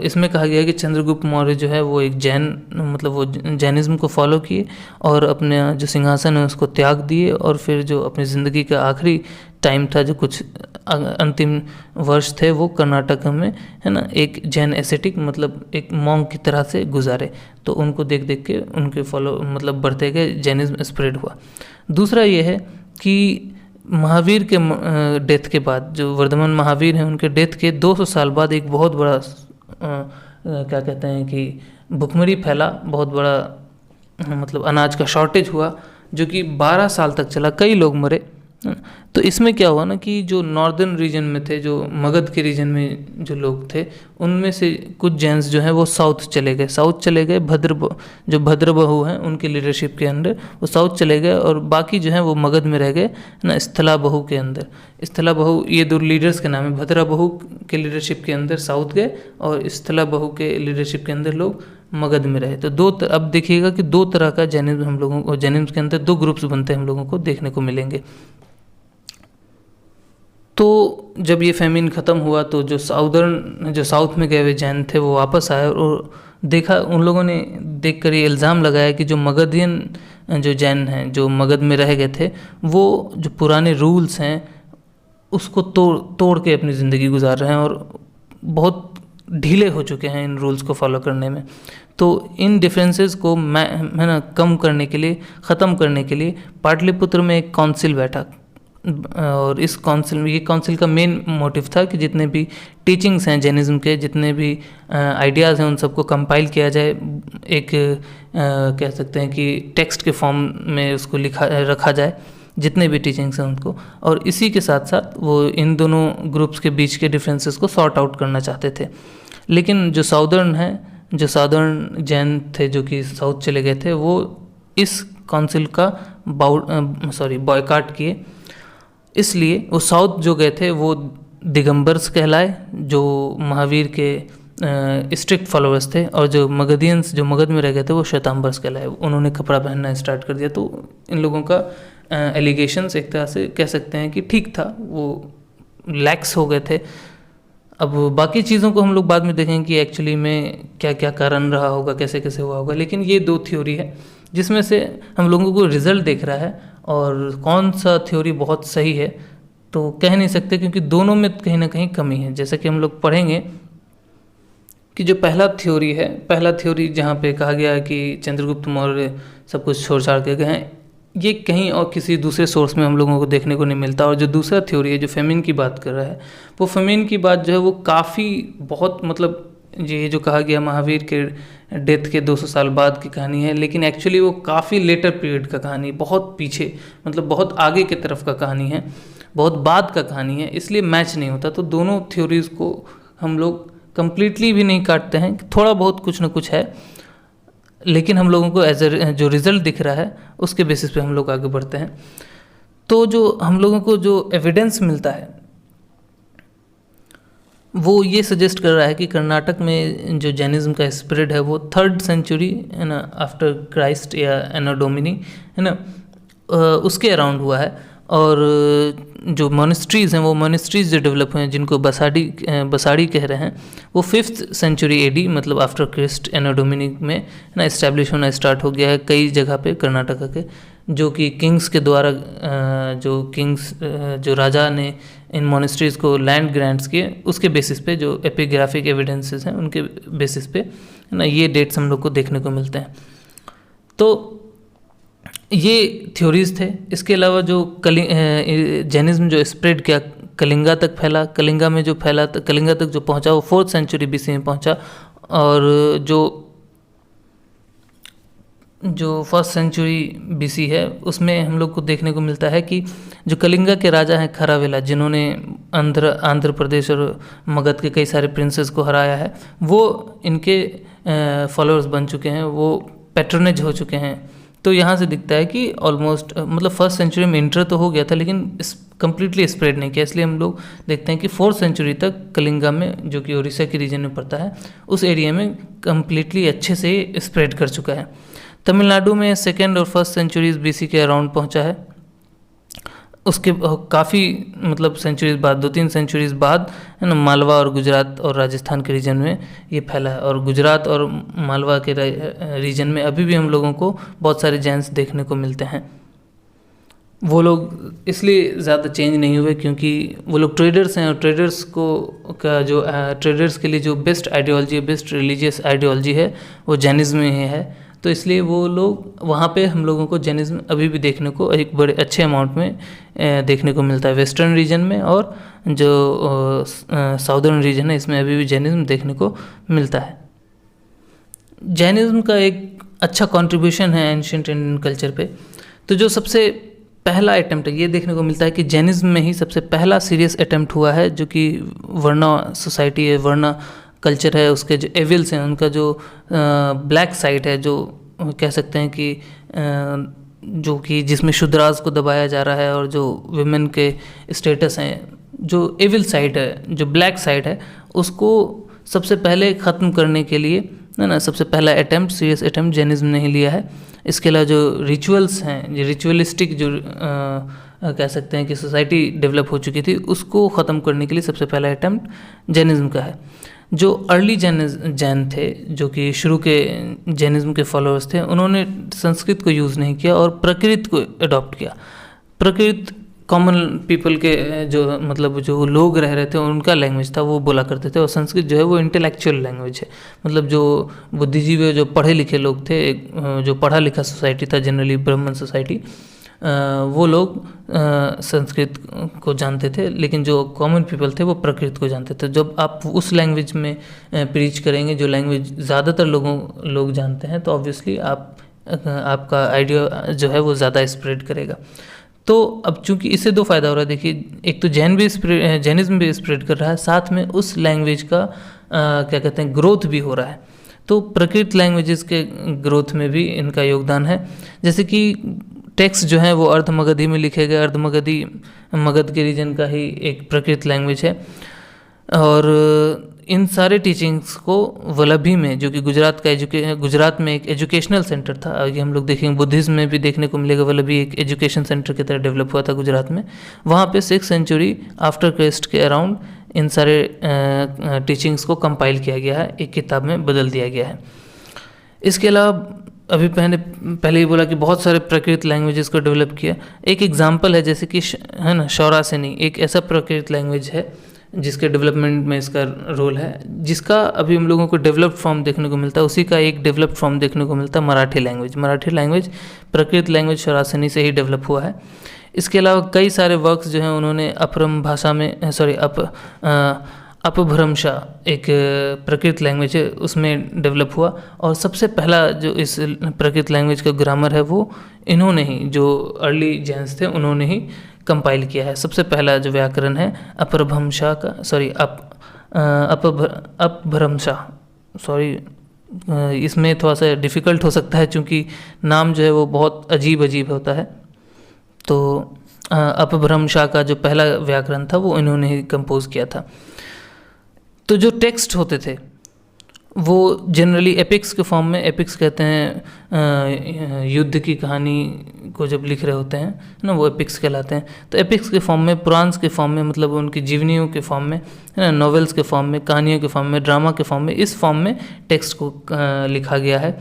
इसमें कहा गया है कि चंद्रगुप्त मौर्य जो है वो एक जैन, मतलब वो जैनिज्म को फॉलो किए और अपने जो सिंहासन है उसको त्याग दिए, और फिर जो अपनी ज़िंदगी का आखिरी टाइम था, जो कुछ अंतिम वर्ष थे, वो कर्नाटक में है ना एक जैन एसेटिक मतलब एक मॉन्क की तरह से गुजारे। तो उनको देख देख के उनके फॉलो मतलब बढ़ते गए, जैनिज्म स्प्रेड हुआ। दूसरा ये है कि महावीर के डेथ के बाद, जो वर्धमान महावीर हैं, उनके डेथ के 200 साल बाद एक बहुत बड़ा क्या कहते हैं कि भुखमरी फैला, बहुत बड़ा मतलब अनाज का शॉर्टेज हुआ, जो कि 12 साल तक चला, कई लोग मरे। तो इसमें क्या हुआ ना कि जो नॉर्दर्न रीजन में थे, जो मगध के रीजन में जो लोग थे, उनमें से कुछ जैन्स जो हैं वो साउथ चले गए, जो भद्रबहु हैं उनके लीडरशिप के अंदर वो साउथ चले गए, और बाकी जो हैं वो मगध में रह गए ना, स्थलाबहु के अंदर। स्थलाबहु ये 2 लीडर्स के नाम है, भद्रबहु के लीडरशिप के अंदर साउथ गए और स्थलाबहु के लीडरशिप के अंदर लोग मगध में रहे। तो अब देखिएगा कि 2 तरह का जैनिज्म हम लोगों को, जैनिज्म के अंदर 2 ग्रुप्स बनते हैं हम लोगों को देखने को मिलेंगे। तो जब ये फेमिन ख़त्म हुआ तो जो साउथ में गए हुए जैन थे वो वापस आए, और देखा, उन लोगों ने देखकर ये इल्ज़ाम लगाया कि जो मगधियन जो जैन हैं, जो मगध में रह गए थे, वो जो पुराने रूल्स हैं उसको तोड़ के अपनी ज़िंदगी गुजार रहे हैं और बहुत ढीले हो चुके हैं इन रूल्स को फॉलो करने में। तो इन डिफरेंसेस को है ना कम करने के लिए, ख़त्म करने के लिए पाटलिपुत्र में एक काउंसिल बैठा, और इस काउंसिल का मेन मोटिव था कि जितने भी टीचिंग्स हैं जैनिज्म के, जितने भी आइडियाज़ हैं, उन सबको कंपाइल किया जाए, एक कह सकते हैं कि टेक्स्ट के फॉर्म में उसको रखा जाए, जितने भी टीचिंग्स हैं उनको। और इसी के साथ साथ वो इन दोनों ग्रुप्स के बीच के डिफरेंसेस को सॉर्ट आउट करना चाहते थे। लेकिन जो साउदर्न जैन थे, जो कि साउथ चले गए थे, वो इस काउंसिल का बॉयकॉट किए। इसलिए वो साउथ जो गए थे वो दिगंबर्स कहलाए, जो महावीर के स्ट्रिक्ट फॉलोअर्स थे, और जो मगधियंस जो मगध में रह गए थे वो श्वेतांबर्स कहलाए। उन्होंने कपड़ा पहनना स्टार्ट कर दिया। तो इन लोगों का एलिगेशंस एक तरह से कह सकते हैं कि ठीक था, वो लैक्स हो गए थे। अब बाकी चीज़ों को हम लोग बाद में देखेंगे कि एक्चुअली में क्या क्या कारण रहा होगा, कैसे कैसे हुआ होगा। लेकिन ये 2 थ्योरी है जिसमें से हम लोगों को रिजल्ट देख रहा है, और कौन सा थ्योरी बहुत सही है तो कह नहीं सकते, क्योंकि दोनों में कहीं ना कहीं कमी है। जैसा कि हम लोग पढ़ेंगे कि जो पहला थ्योरी जहाँ पे कहा गया है कि चंद्रगुप्त मौर्य सब कुछ छोड़ छाड़ के गए हैं, ये कहीं और किसी दूसरे सोर्स में हम लोगों को देखने को नहीं मिलता। और जो दूसरा थ्योरी है जो फेमिन की बात कर रहा है, वो फेमिन की बात जो है वो काफ़ी बहुत मतलब ये जो कहा गया महावीर के डेथ के 200 साल बाद की कहानी है, लेकिन एक्चुअली वो काफ़ी लेटर पीरियड का कहानी, बहुत पीछे मतलब बहुत आगे की तरफ का कहानी है, बहुत बाद का कहानी है, इसलिए मैच नहीं होता। तो दोनों थ्योरीज़ को हम लोग कंप्लीटली भी नहीं काटते हैं, थोड़ा बहुत कुछ ना कुछ है, लेकिन हम लोगों को एज जो रिज़ल्ट दिख रहा है उसके बेसिस पे हम लोग आगे बढ़ते हैं। तो जो हम लोगों को जो एविडेंस मिलता है वो ये सजेस्ट कर रहा है कि कर्नाटक में जो जैनिज़्म का स्प्रेड है वो 3rd सेंचुरी है ना, आफ्टर क्राइस्ट या एनो डोमिनी है ना, उसके अराउंड हुआ है। और जो मोनेस्ट्रीज़ हैं वो मोनेस्ट्रीज़ जो डेवलप हुए हैं जिनको बसाड़ी कह रहे हैं, वो 5th सेंचुरी एडी मतलब आफ्टर क्राइस्ट एनो डोमिनी में ना इस्टेब्लिश होना स्टार्ट हो गया है कई जगह पे कर्नाटका के, जो कि किंग्स के द्वारा जो राजा ने इन मोनेस्ट्रीज़ को लैंड ग्रांट्स किए, उसके बेसिस पे जो एपिग्राफिक एविडेंसेस हैं उनके बेसिस पे ना ये डेट्स हम लोग को देखने को मिलते हैं। तो ये थ्योरीज थे। इसके अलावा जो जैनिज्म जो स्प्रेड किया कलिंगा तक फैला, कलिंगा में जो फैला कलिंगा तक जो पहुंचा वो 4th सेंचुरी बीसी में पहुंचा। और जो 1st सेंचुरी बीसी है उसमें हम लोग को देखने को मिलता है कि जो कलिंगा के राजा हैं खरावेला, जिन्होंने आंध्र प्रदेश और मगध के कई सारे प्रिंसेस को हराया है, वो इनके फॉलोअर्स बन चुके हैं, वो पैट्रोनेज हो चुके हैं। तो यहाँ से दिखता है कि ऑलमोस्ट मतलब 1st सेंचुरी में इंटर तो हो गया था लेकिन कम्प्लीटली स्प्रेड नहीं किया। इसलिए हम लोग देखते हैं कि 4th सेंचुरी तक कलिंगा में, जो कि उड़ीसा के रीजन में पड़ता है, उस एरिया में कम्प्लीटली अच्छे से स्प्रेड कर चुका है। तमिलनाडु में 2nd और 1st सेंचुरीज बीसी के अराउंड पहुंचा है। उसके काफ़ी मतलब सेंचुरीज बाद, 2-3 सेंचुरीज बाद है ना, मालवा और गुजरात और राजस्थान के रीजन में ये फैला है। और गुजरात और मालवा के रीजन में अभी भी हम लोगों को बहुत सारे जैन्स देखने को मिलते हैं। वो लोग इसलिए ज़्यादा चेंज नहीं हुए क्योंकि वो लोग ट्रेडर्स हैं, और ट्रेडर्स जो ट्रेडर्स के लिए जो best ideology, best religious ideology है वो जैनिज्म में ही है। तो इसलिए वो लोग वहाँ पे हम लोगों को जैनिज्म अभी भी देखने को एक बड़े अच्छे अमाउंट में देखने को मिलता है वेस्टर्न रीजन में, और जो साउदर्न रीजन है इसमें अभी भी जैनिज्म देखने को मिलता है। जैनिज्म का एक अच्छा कंट्रीब्यूशन है एंशिएंट इंडियन कल्चर पे। तो जो सबसे पहला अटेम्प्ट है ये देखने को मिलता है कि जैनिज्म में ही सबसे पहला सीरियस अटेम्प्ट हुआ है, जो कि वर्ना सोसाइटी है, वर्ना कल्चर है, उसके जो एविल्स हैं उनका जो ब्लैक साइड है, जो कह सकते हैं कि जो कि जिसमें शुद्राज को दबाया जा रहा है, और जो विमेन के स्टेटस हैं, जो एविल साइड है, जो ब्लैक साइड है, उसको सबसे पहले ख़त्म करने के लिए ना सबसे पहला अटेम्प्ट, सीरियस अटेम्प्ट जैनिज्म ने ही लिया है। इसके अलावा जो रिचुअल्स हैं, जो रिचुअलिस्टिक जो कह सकते हैं कि सोसाइटी डेवलप हो चुकी थी, उसको ख़त्म करने के लिए सबसे पहला अटेम्प्ट जैनिज्म का है। जो अर्ली जैन थे, जो कि शुरू के जैनिज्म के फॉलोअर्स थे, उन्होंने संस्कृत को यूज़ नहीं किया और प्रकृत को अडॉप्ट किया। प्रकृत कॉमन पीपल के जो मतलब जो लोग रह रहे थे उनका लैंग्वेज था, वो बोला करते थे, और संस्कृत जो है वो इंटेलेक्चुअल लैंग्वेज है। मतलब जो बुद्धिजीवी, जो पढ़े लिखे लोग थे, जो पढ़ा लिखा सोसाइटी था, जनरली ब्राह्मण सोसाइटी, वो लोग संस्कृत को जानते थे, लेकिन जो कॉमन पीपल थे वो प्रकृत को जानते थे। जब आप उस लैंग्वेज में प्रीच करेंगे जो लैंग्वेज ज़्यादातर लोग जानते हैं, तो ऑब्वियसली आपका आइडिया जो है वो ज़्यादा स्प्रेड करेगा। तो अब चूंकि इससे दो फायदा हो रहा है, देखिए, एक तो जैनिज्म भी स्प्रेड कर रहा है, साथ में उस लैंग्वेज का क्या कहते हैं ग्रोथ भी हो रहा है। तो प्रकृत लैंग्वेजेस के ग्रोथ में भी इनका योगदान है। जैसे कि टेक्स्ट जो है वो अर्ध मगधी में लिखे गए, अर्ध मगधी मगध के रीजन का ही एक प्रकृत लैंग्वेज है। और इन सारे टीचिंग्स को वल्लभी में, जो कि गुजरात में एक एजुकेशनल सेंटर था, आगे हम लोग देखेंगे बुद्धिज्म में भी देखने को मिलेगा, वल्लभी एक एजुकेशन सेंटर की तरह डेवलप हुआ था गुजरात में। वहाँ पे 6th सेंचुरी आफ्टर क्राइस्ट के अराउंड इन सारे टीचिंग्स को कंपाइल किया गया है, एक किताब में बदल दिया गया है। इसके अलावा अभी पहले ही बोला कि बहुत सारे प्राकृत लैंग्वेजेस को डेवलप किया। एक एग्जांपल है जैसे कि है ना, शौरासेनी एक ऐसा प्राकृत लैंग्वेज है जिसके डेवलपमेंट में इसका रोल है, जिसका अभी हम लोगों को डेवलप्ड फॉर्म देखने को मिलता है। उसी का एक डेवलप्ड फॉर्म देखने को मिलता है मराठी लैंग्वेज। मराठी लैंग्वेज प्राकृत लैंग्वेज शौरासेनी से ही डेवलप हुआ है। इसके अलावा कई सारे वर्क्स जो हैं उन्होंने अपभ्रम भाषा में अपभ्रंशा एक प्राकृत लैंग्वेज है उसमें डेवलप हुआ। और सबसे पहला जो इस प्राकृत लैंग्वेज का ग्रामर है वो इन्होंने ही, जो अर्ली जैन्स थे उन्होंने ही कंपाइल किया है। सबसे पहला जो व्याकरण है अपभ्रंशा का, अपभ्रंशा, इसमें थोड़ा सा डिफ़िकल्ट हो सकता है क्योंकि नाम जो है वो बहुत अजीब अजीब होता है। तो अपभ्रंशा का जो पहला व्याकरण था वो इन्होंने ही कंपोज किया था। तो जो टेक्स्ट होते थे वो जनरली एपिक्स के फॉर्म में, एपिक्स कहते हैं युद्ध की कहानी को जब लिख रहे होते हैं ना, वो एपिक्स कहलाते हैं। तो एपिक्स के फॉर्म में, पुराण्स के फॉर्म में, मतलब उनकी जीवनियों के फॉर्म में, है ना, नॉवेल्स के फॉर्म में, कहानियों के फॉर्म में, ड्रामा के फॉर्म में, इस फॉर्म में टेक्स्ट को लिखा गया है।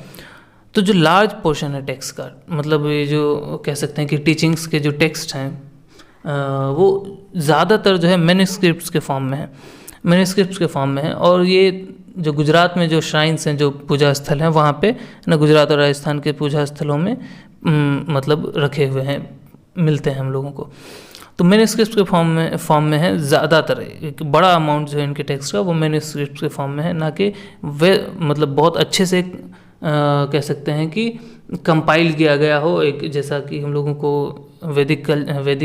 तो जो लार्ज पोर्शन है टेक्स्ट का, मतलब ये जो कह सकते हैं कि टीचिंग्स के जो टेक्स्ट हैं वो ज़्यादातर जो है मैन्युस्क्रिप्ट्स के फॉर्म में है, मैन्युस्क्रिप्ट्स के फॉर्म में है। और ये जो गुजरात में जो श्राइन्स हैं, जो पूजा स्थल हैं, वहाँ पे ना गुजरात और राजस्थान के पूजा स्थलों में मतलब रखे हुए हैं, मिलते हैं हम लोगों को। तो मैन्युस्क्रिप्ट के फॉर्म में है ज़्यादातर। एक बड़ा अमाउंट जो है इनके टेक्स्ट का वो मैन्युस्क्रिप्ट के फॉर्म में है, ना कि वे मतलब बहुत अच्छे से कह सकते हैं कि कंपाइल किया गया हो, एक जैसा कि हम लोगों को वैदिक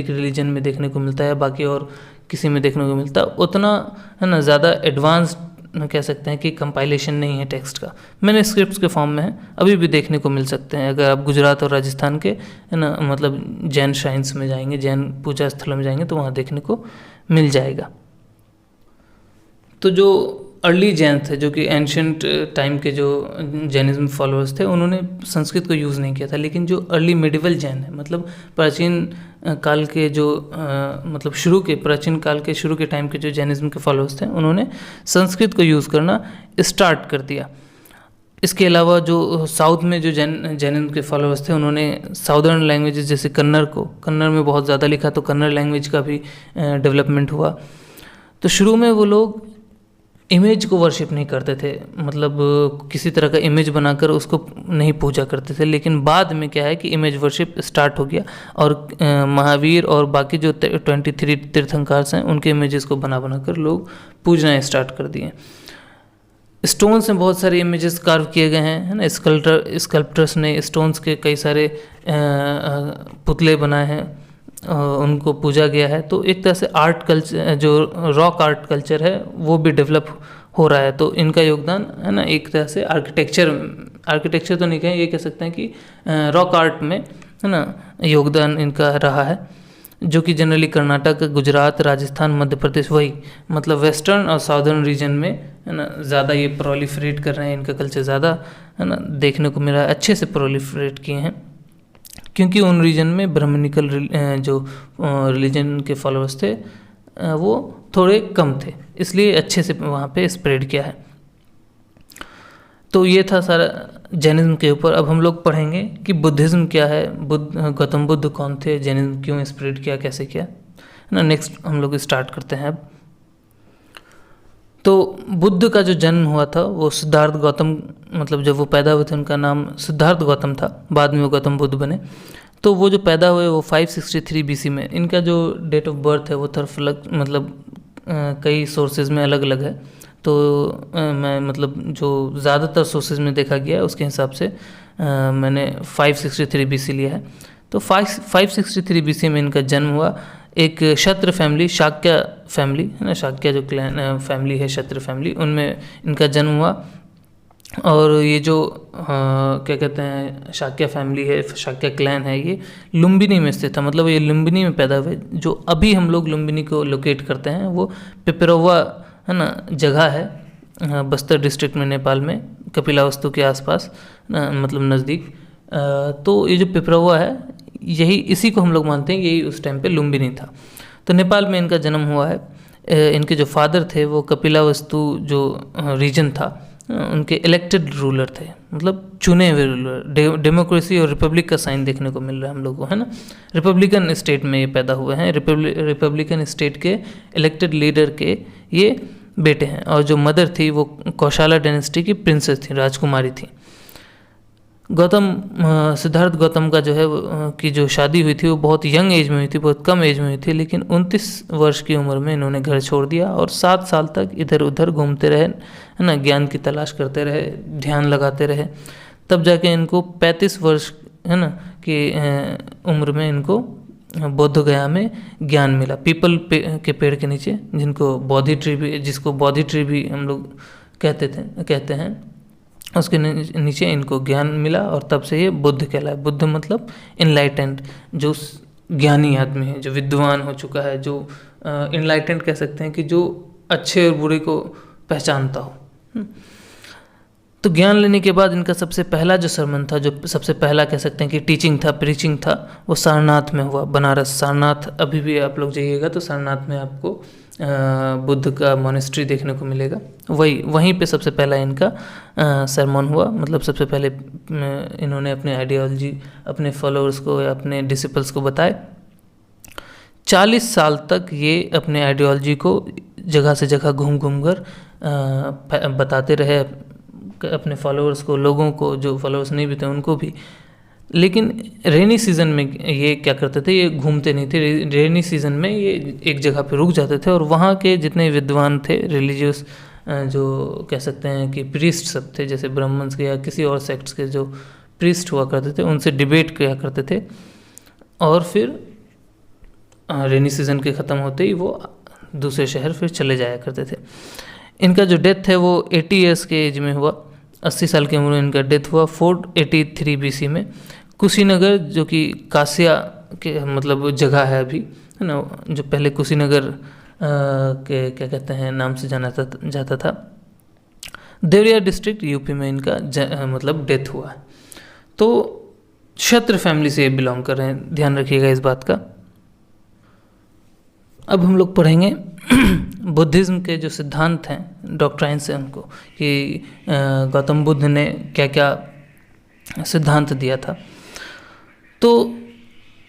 रिलीजन में देखने को मिलता है, बाकी और किसी में देखने को मिलता है उतना, है ना, ज़्यादा एडवांस कह सकते हैं कि कंपाइलेशन नहीं है टेक्स्ट का। मैन्युस्क्रिप्ट्स के फॉर्म में है, अभी भी देखने को मिल सकते हैं अगर आप गुजरात और राजस्थान के, है ना, मतलब जैन श्राइन्स में जाएंगे, जैन पूजा स्थलों में जाएंगे तो वहाँ देखने को मिल जाएगा। तो जो अर्ली जैन थे, जो कि एंशियंट टाइम के जो जैनिज्म फॉलोअर्स थे, उन्होंने संस्कृत को यूज़ नहीं किया था। लेकिन जो अर्ली मेडिवल जैन है, मतलब प्राचीन काल के जो मतलब प्राचीन काल के शुरू के टाइम के जो जैनिज्म के फॉलोअर्स थे, उन्होंने संस्कृत को यूज़ करना स्टार्ट कर दिया। इसके अलावा जो साउथ में जो जैनिज्म के फॉलोअर्स थे, उन्होंने साउदर्न लैंग्वेजेस जैसे कन्नड़ में बहुत ज़्यादा लिखा, तो कन्नड़ लैंग्वेज का भी डेवलपमेंट हुआ। तो शुरू में वो लोग इमेज को वर्शिप नहीं करते थे, मतलब किसी तरह का इमेज बनाकर उसको नहीं पूजा करते थे। लेकिन बाद में क्या है कि इमेज वर्शिप स्टार्ट हो गया और महावीर और बाकी जो 23 तीर्थंकर हैं उनके इमेजेस को बनाकर लोग पूजना स्टार्ट कर दिए। स्टोन्स में बहुत सारे इमेजेस कार्व किए गए हैं, है ना, स्कल्प्टर्स ने स्टोन्स के कई सारे पुतले बनाए हैं, उनको पूजा गया है। तो एक तरह से आर्ट कल्चर, जो रॉक आर्ट कल्चर है, वो भी डेवलप हो रहा है। तो इनका योगदान, है ना, एक तरह से आर्किटेक्चर तो नहीं कहें, ये कह सकते हैं कि रॉक आर्ट में, है ना, योगदान इनका रहा है, जो कि जनरली कर्नाटक, गुजरात, राजस्थान, मध्य प्रदेश, वही मतलब वेस्टर्न और साउदर्न रीजन में, है ना, ज़्यादा ये प्रोलिफरेट कर रहे हैं। इनका कल्चर ज़्यादा, है ना, देखने को मिला है, अच्छे से प्रोलिफरेट किए हैं, क्योंकि उन रीजन में ब्राह्मणिकल जो रिलीजन के फॉलोअर्स थे वो थोड़े कम थे, इसलिए अच्छे से वहाँ पे स्प्रेड किया है। तो ये था सारा जैनिज्म के ऊपर। अब हम लोग पढ़ेंगे कि बुद्धिज़्म क्या है, गौतम बुद्ध कौन थे, जैनिज्म क्यों स्प्रेड किया, कैसे किया, है ना। नेक्स्ट हम लोग स्टार्ट करते हैं अब। तो बुद्ध का जो जन्म हुआ था वो सिद्धार्थ गौतम, मतलब जब वो पैदा हुए थे उनका नाम सिद्धार्थ गौतम था, बाद में वो गौतम बुद्ध बने। तो वो जो पैदा हुए वो 563 BC में। इनका जो डेट ऑफ बर्थ है वो तरफ मतलब कई सोर्सेज में अलग अलग है। तो मैं मतलब जो ज़्यादातर सोर्सेज में देखा गया है उसके हिसाब से मैंने 563 BC लिया है। तो 563 BC में इनका जन्म हुआ। एक क्षत्र फैमिली, शाक्य फैमिली, है ना, शाक्य जो क्लैन फैमिली है, क्षत्र फैमिली, उनमें इनका जन्म हुआ। और ये जो क्या कहते हैं शाक्य फैमिली है, शाक्य क्लैन है, ये लुम्बिनी में स्थित था, मतलब ये लुम्बिनी में पैदा हुए। जो अभी हम लोग लुम्बिनी को लोकेट करते हैं वो पिपरवा, है ना, जगह है बस्तर डिस्ट्रिक्ट में, नेपाल में, कपिलावस्तु के आसपास, मतलब नज़दीक। तो ये जो पिपरवा है, यही इसी को हम लोग मानते हैं, यही उस टाइम पे लुम्बिनी था। तो नेपाल में इनका जन्म हुआ है। इनके जो फादर थे वो कपिलावस्तु जो रीजन था उनके इलेक्टेड रूलर थे, मतलब चुने हुए रूलर। डेमोक्रेसी और रिपब्लिक का साइन देखने को मिल रहा है हम लोग को, है ना। रिपब्लिकन स्टेट में ये पैदा हुए हैं, रिपब्लिकन स्टेट के इलेक्टेड लीडर के ये बेटे हैं। और जो मदर थी वो कौशाला डायनेस्टी की प्रिंसेस थी, राजकुमारी थी। सिद्धार्थ गौतम का जो है की जो शादी हुई थी वो बहुत यंग एज में हुई थी, बहुत कम एज में हुई थी, लेकिन 29 वर्ष की उम्र में इन्होंने घर छोड़ दिया और 7 साल तक इधर उधर घूमते रहे, है ना, ज्ञान की तलाश करते रहे, ध्यान लगाते रहे। तब जाके इनको 35 वर्ष, है ना, की उम्र में इनको बोध गया में ज्ञान मिला, पीपल के पेड़ के नीचे, जिसको बोधि ट्री भी हम लोग कहते हैं, उसके नीचे इनको ज्ञान मिला और तब से ये बुद्ध कहलाए। बुद्ध मतलब इनलाइटेंड, जो ज्ञानी आदमी है, जो विद्वान हो चुका है, जो इनलाइटेंड कह सकते हैं कि जो अच्छे और बुरे को पहचानता हो। तो ज्ञान लेने के बाद इनका सबसे पहला जो सरमन था, जो सबसे पहला कह सकते हैं कि टीचिंग था, प्रीचिंग था, वो सारनाथ में हुआ। बनारस सारनाथ, अभी भी आप लोग जाइएगा तो सारनाथ में आपको बुद्ध का मोनेस्ट्री देखने को मिलेगा। वहीं पे सबसे पहला इनका सरमन हुआ। मतलब सबसे पहले इन्होंने अपने आइडियोलॉजी अपने फॉलोअर्स को या अपने डिसिपल्स को बताए। 40 साल तक ये अपने आइडियोलॉजी को जगह से जगह घूम कर बताते रहे अपने फॉलोअर्स को, लोगों को, जो फॉलोअर्स नहीं भी थे उनको भी। लेकिन रेनी सीज़न में ये क्या करते थे, ये घूमते नहीं थे। रेनी सीज़न में ये एक जगह पे रुक जाते थे और वहाँ के जितने विद्वान थे, रिलीजियस, जो कह सकते हैं कि प्रीस्ट सब थे, जैसे ब्राह्मण्स के या किसी और सेक्ट्स के जो प्रीस्ट हुआ करते थे, उनसे डिबेट किया करते थे। और फिर रेनी सीज़न के ख़त्म होते ही वो दूसरे शहर फिर चले जाया करते थे। इनका जो डेथ है वो 80 ईयर्स के एज में हुआ, 80 साल की उम्र में इनका डेथ हुआ 483 BC में। कुशीनगर, जो कि कासिया के मतलब जगह है अभी, है ना, जो पहले कुशीनगर के क्या कहते हैं नाम से जाना जाता था, देवरिया डिस्ट्रिक्ट यूपी में इनका मतलब डेथ हुआ है। तो क्षत्रिय फैमिली से बिलोंग कर रहे हैं, ध्यान रखिएगा इस बात का। अब हम लोग पढ़ेंगे बुद्धिज़्म के जो सिद्धांत हैं, डॉक्ट्राइन्स हैं उनको, कि गौतम बुद्ध ने क्या क्या सिद्धांत दिया था। तो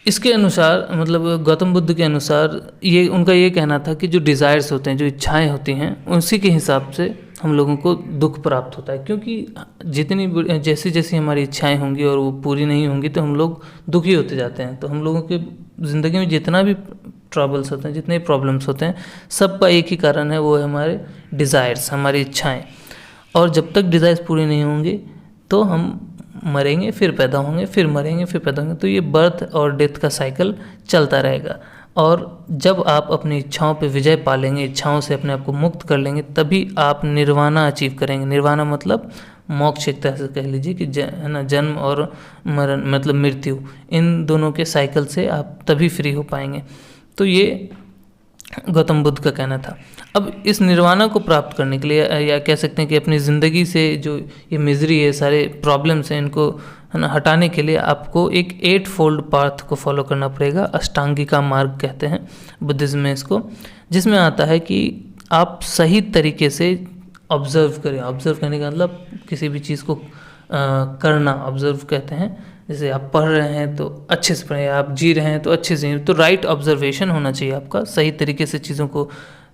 इसके अनुसार, मतलब गौतम बुद्ध के अनुसार, ये उनका ये कहना था कि जो डिज़ायर्स होते हैं, जो इच्छाएं होती हैं, उसी के हिसाब से हम लोगों को दुख प्राप्त होता है। क्योंकि जितनी जैसी जैसी हमारी इच्छाएं होंगी और वो पूरी नहीं होंगी तो हम लोग दुखी होते जाते हैं। तो हम लोगों के ज़िंदगी में जितना भी ट्रबल्स होते हैं, जितने प्रॉब्लम्स होते हैं, सबका एक ही कारण है, वो है हमारे डिज़ायर्स, हमारी इच्छाएं। और जब तक डिज़ायर्स पूरी नहीं होंगी तो हम मरेंगे, फिर पैदा होंगे, फिर मरेंगे, फिर पैदा होंगे। तो ये बर्थ और डेथ का साइकिल चलता रहेगा। और जब आप अपनी इच्छाओं पे विजय पा लेंगे, इच्छाओं से अपने आप को मुक्त कर लेंगे, तभी आप निर्वाणा अचीव करेंगे। निर्वाणा मतलब मोक्ष, एक तरह से कह लीजिए कि है ना, जन्म और मरण मतलब मृत्यु, इन दोनों के साइकिल से आप तभी फ्री हो पाएंगे। तो ये गौतम बुद्ध का कहना था। अब इस निर्वाणा को प्राप्त करने के लिए, या कह सकते हैं कि अपनी ज़िंदगी से जो ये मिजरी है, सारे प्रॉब्लम्स हैं, इनको है ना हटाने के लिए आपको एक 8 फोल्ड पाथ को फॉलो करना पड़ेगा। अष्टांगिका मार्ग कहते हैं बुद्धिज़्म में इसको, जिसमें आता है कि आप सही तरीके से ऑब्ज़र्व करें। ऑब्ज़र्व करने का मतलब किसी भी चीज़ को करना, ऑब्ज़र्व कहते हैं। जैसे आप पढ़ रहे हैं तो अच्छे से पढ़ें, आप जी रहे हैं तो अच्छे से, तो राइट ऑब्जर्वेशन होना चाहिए आपका, सही तरीके से चीज़ों को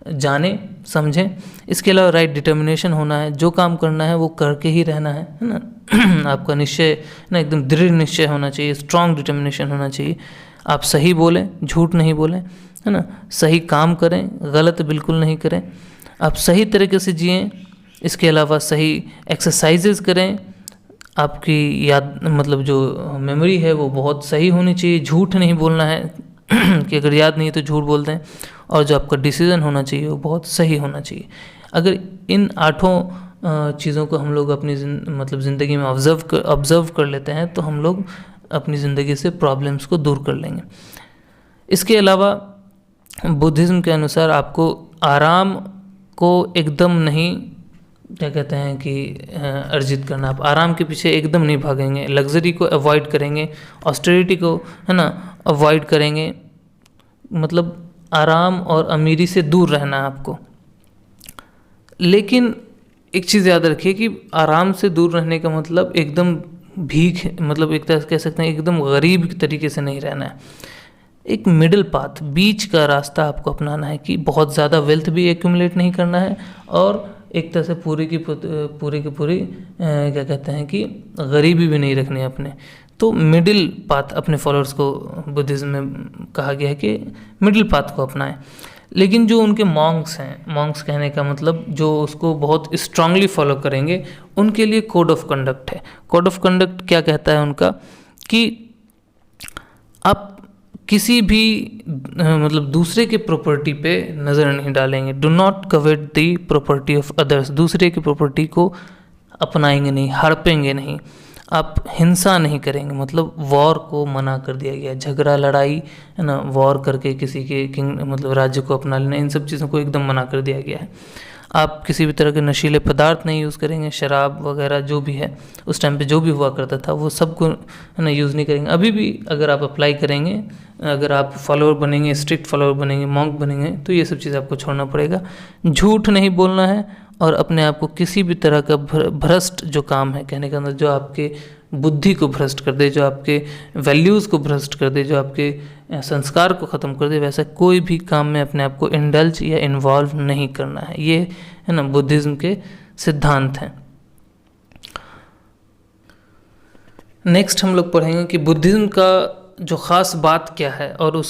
जानें, समझें। इसके अलावा राइट डिटर्मिनेशन होना है, जो काम करना है वो करके ही रहना है ना। आपका निश्चय ना एकदम दृढ़ निश्चय होना चाहिए, स्ट्रॉन्ग डिटर्मिनेशन होना चाहिए। आप सही बोलें, झूठ नहीं बोलें, है ना, सही काम करें, गलत बिल्कुल नहीं करें, आप सही तरीके से जिएँ। इसके अलावा सही एक्सरसाइजेज करें, आपकी याद मतलब जो मेमोरी है वो बहुत सही होनी चाहिए, झूठ नहीं बोलना है कि अगर याद नहीं है तो झूठ बोलते हैं। और जो आपका डिसीज़न होना चाहिए वो बहुत सही होना चाहिए। अगर इन 8 चीज़ों को हम लोग अपनी मतलब ज़िंदगी में ऑब्ज़र्व कर लेते हैं तो हम लोग अपनी ज़िंदगी से प्रॉब्लम्स को दूर कर लेंगे। इसके अलावा बुद्धिज़्म के अनुसार आपको आराम को एकदम नहीं, क्या कहते हैं कि अर्जित करना। आप आराम के पीछे एकदम नहीं भागेंगे, लग्जरी को अवॉइड करेंगे, ऑस्टेरिटी को है ना अवॉइड करेंगे। मतलब आराम और अमीरी से दूर रहना है आपको। लेकिन एक चीज़ याद रखिए कि आराम से दूर रहने का मतलब एकदम भीख, मतलब एक तरह से कह सकते हैं एकदम गरीब तरीके से नहीं रहना है। एक मिडिल पाथ, बीच का रास्ता आपको अपनाना है कि बहुत ज़्यादा वेल्थ भी एक्यूमुलेट नहीं करना है और एक तरह से पूरी की पूरी क्या कहते हैं कि गरीबी भी नहीं रखनी है अपने। तो मिडिल पाथ अपने फॉलोअर्स को बुद्धिज़्म में कहा गया है कि मिडिल पाथ को अपनाएं। लेकिन जो उनके मॉन्क्स हैं, मॉन्क्स कहने का मतलब जो उसको बहुत स्ट्रांगली फॉलो करेंगे, उनके लिए कोड ऑफ कंडक्ट है। कोड ऑफ कंडक्ट क्या कहता है उनका कि आप किसी भी मतलब दूसरे के प्रॉपर्टी पे नज़र नहीं डालेंगे। Do not covet the property of others, दूसरे की प्रॉपर्टी को अपनाएंगे नहीं, हड़पेंगे नहीं, आप हिंसा नहीं करेंगे, मतलब वॉर को मना कर दिया गया। झगड़ा लड़ाई है ना, वॉर करके किसी के मतलब राज्य को अपना लेना, इन सब चीज़ों को एकदम मना कर दिया गया है। आप किसी भी तरह के नशीले पदार्थ नहीं यूज़ करेंगे, शराब वगैरह जो भी है उस टाइम पे जो भी हुआ करता था वो सब को है ना यूज़ नहीं करेंगे। अभी भी अगर आप अप्लाई करेंगे, अगर आप फॉलोअर बनेंगे, स्ट्रिक्ट फॉलोअर बनेंगे, मॉन्क बनेंगे, तो ये सब चीज़ आपको छोड़ना पड़ेगा। झूठ नहीं बोलना है और अपने आप को किसी भी तरह का भ्रष्ट जो काम है, कहने का मतलब जो आपके बुद्धि को भ्रष्ट कर दे, जो आपके वैल्यूज़ को भ्रष्ट कर दे, जो आपके संस्कार को ख़त्म कर दे, वैसा कोई भी काम में अपने आप को इंडल्ज या इन्वॉल्व नहीं करना है। ये है ना बुद्धिज़्म के सिद्धांत हैं। नेक्स्ट हम लोग पढ़ेंगे कि बुद्धिज़्म का जो ख़ास बात क्या है और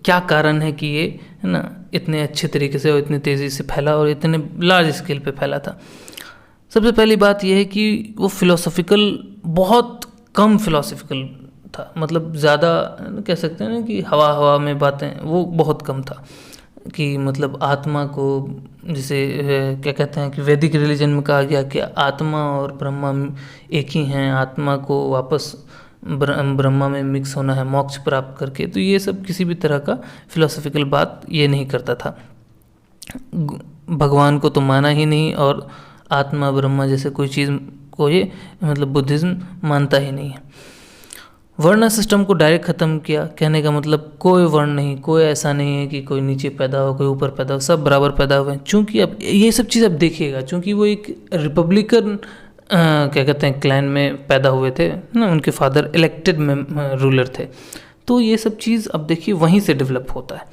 क्या कारण है कि ये है ना इतने अच्छे तरीके से और इतनी तेज़ी से फैला और इतने लार्ज स्केल पे फैला था। सबसे पहली बात यह है कि वो फिलोसॉफिकल, बहुत कम फिलोसॉफिकल था, मतलब ज़्यादा कह सकते हैं ना कि हवा हवा में बातें, वो बहुत कम था। कि मतलब आत्मा को, जिसे क्या कहते हैं कि वैदिक रिलीजन में कहा गया कि आत्मा और ब्रह्मा एक ही हैं, आत्मा को वापस ब्रह्मा में मिक्स होना है मोक्ष प्राप्त करके। तो ये सब किसी भी तरह का फिलोसॉफिकल बात ये नहीं करता था। भगवान को तो माना ही नहीं और आत्मा ब्रह्मा जैसे कोई चीज़ को ये मतलब बुद्धिज़्म मानता ही नहीं है। वर्ण सिस्टम को डायरेक्ट ख़त्म किया, कहने का मतलब कोई वर्ण नहीं, कोई ऐसा नहीं है कि कोई नीचे पैदा हो कोई ऊपर पैदा हो, सब बराबर पैदा हुए हैं। चूँकि अब ये सब चीज़ आप देखिएगा, चूँकि वो एक रिपब्लिकन क्या कहते हैं क्लैन में पैदा हुए थे ना, उनके फादर इलेक्टेड में रूलर थे, तो ये सब चीज़ अब देखिए वहीं से डेवलप होता है।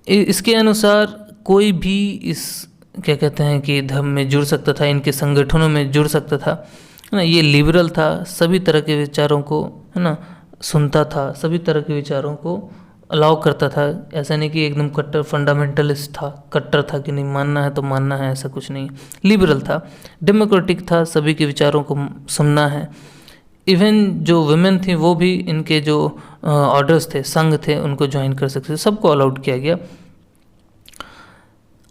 इसके अनुसार कोई भी इस क्या कहते हैं कि धर्म में जुड़ सकता था, इनके संगठनों में जुड़ सकता था, है ना। ये लिबरल था, सभी तरह के विचारों को है ना सुनता था, सभी तरह के विचारों को अलाउ करता था। ऐसा नहीं कि एकदम कट्टर फंडामेंटलिस्ट था, कट्टर था कि नहीं मानना है तो मानना है, ऐसा कुछ नहीं। लिबरल था, डेमोक्रेटिक था, सभी के विचारों को सुनना है। इवन जो वुमेन थी वो भी इनके जो ऑर्डर्स थे, संघ थे, उनको ज्वाइन कर सकते थे, सबको अलाउड किया गया।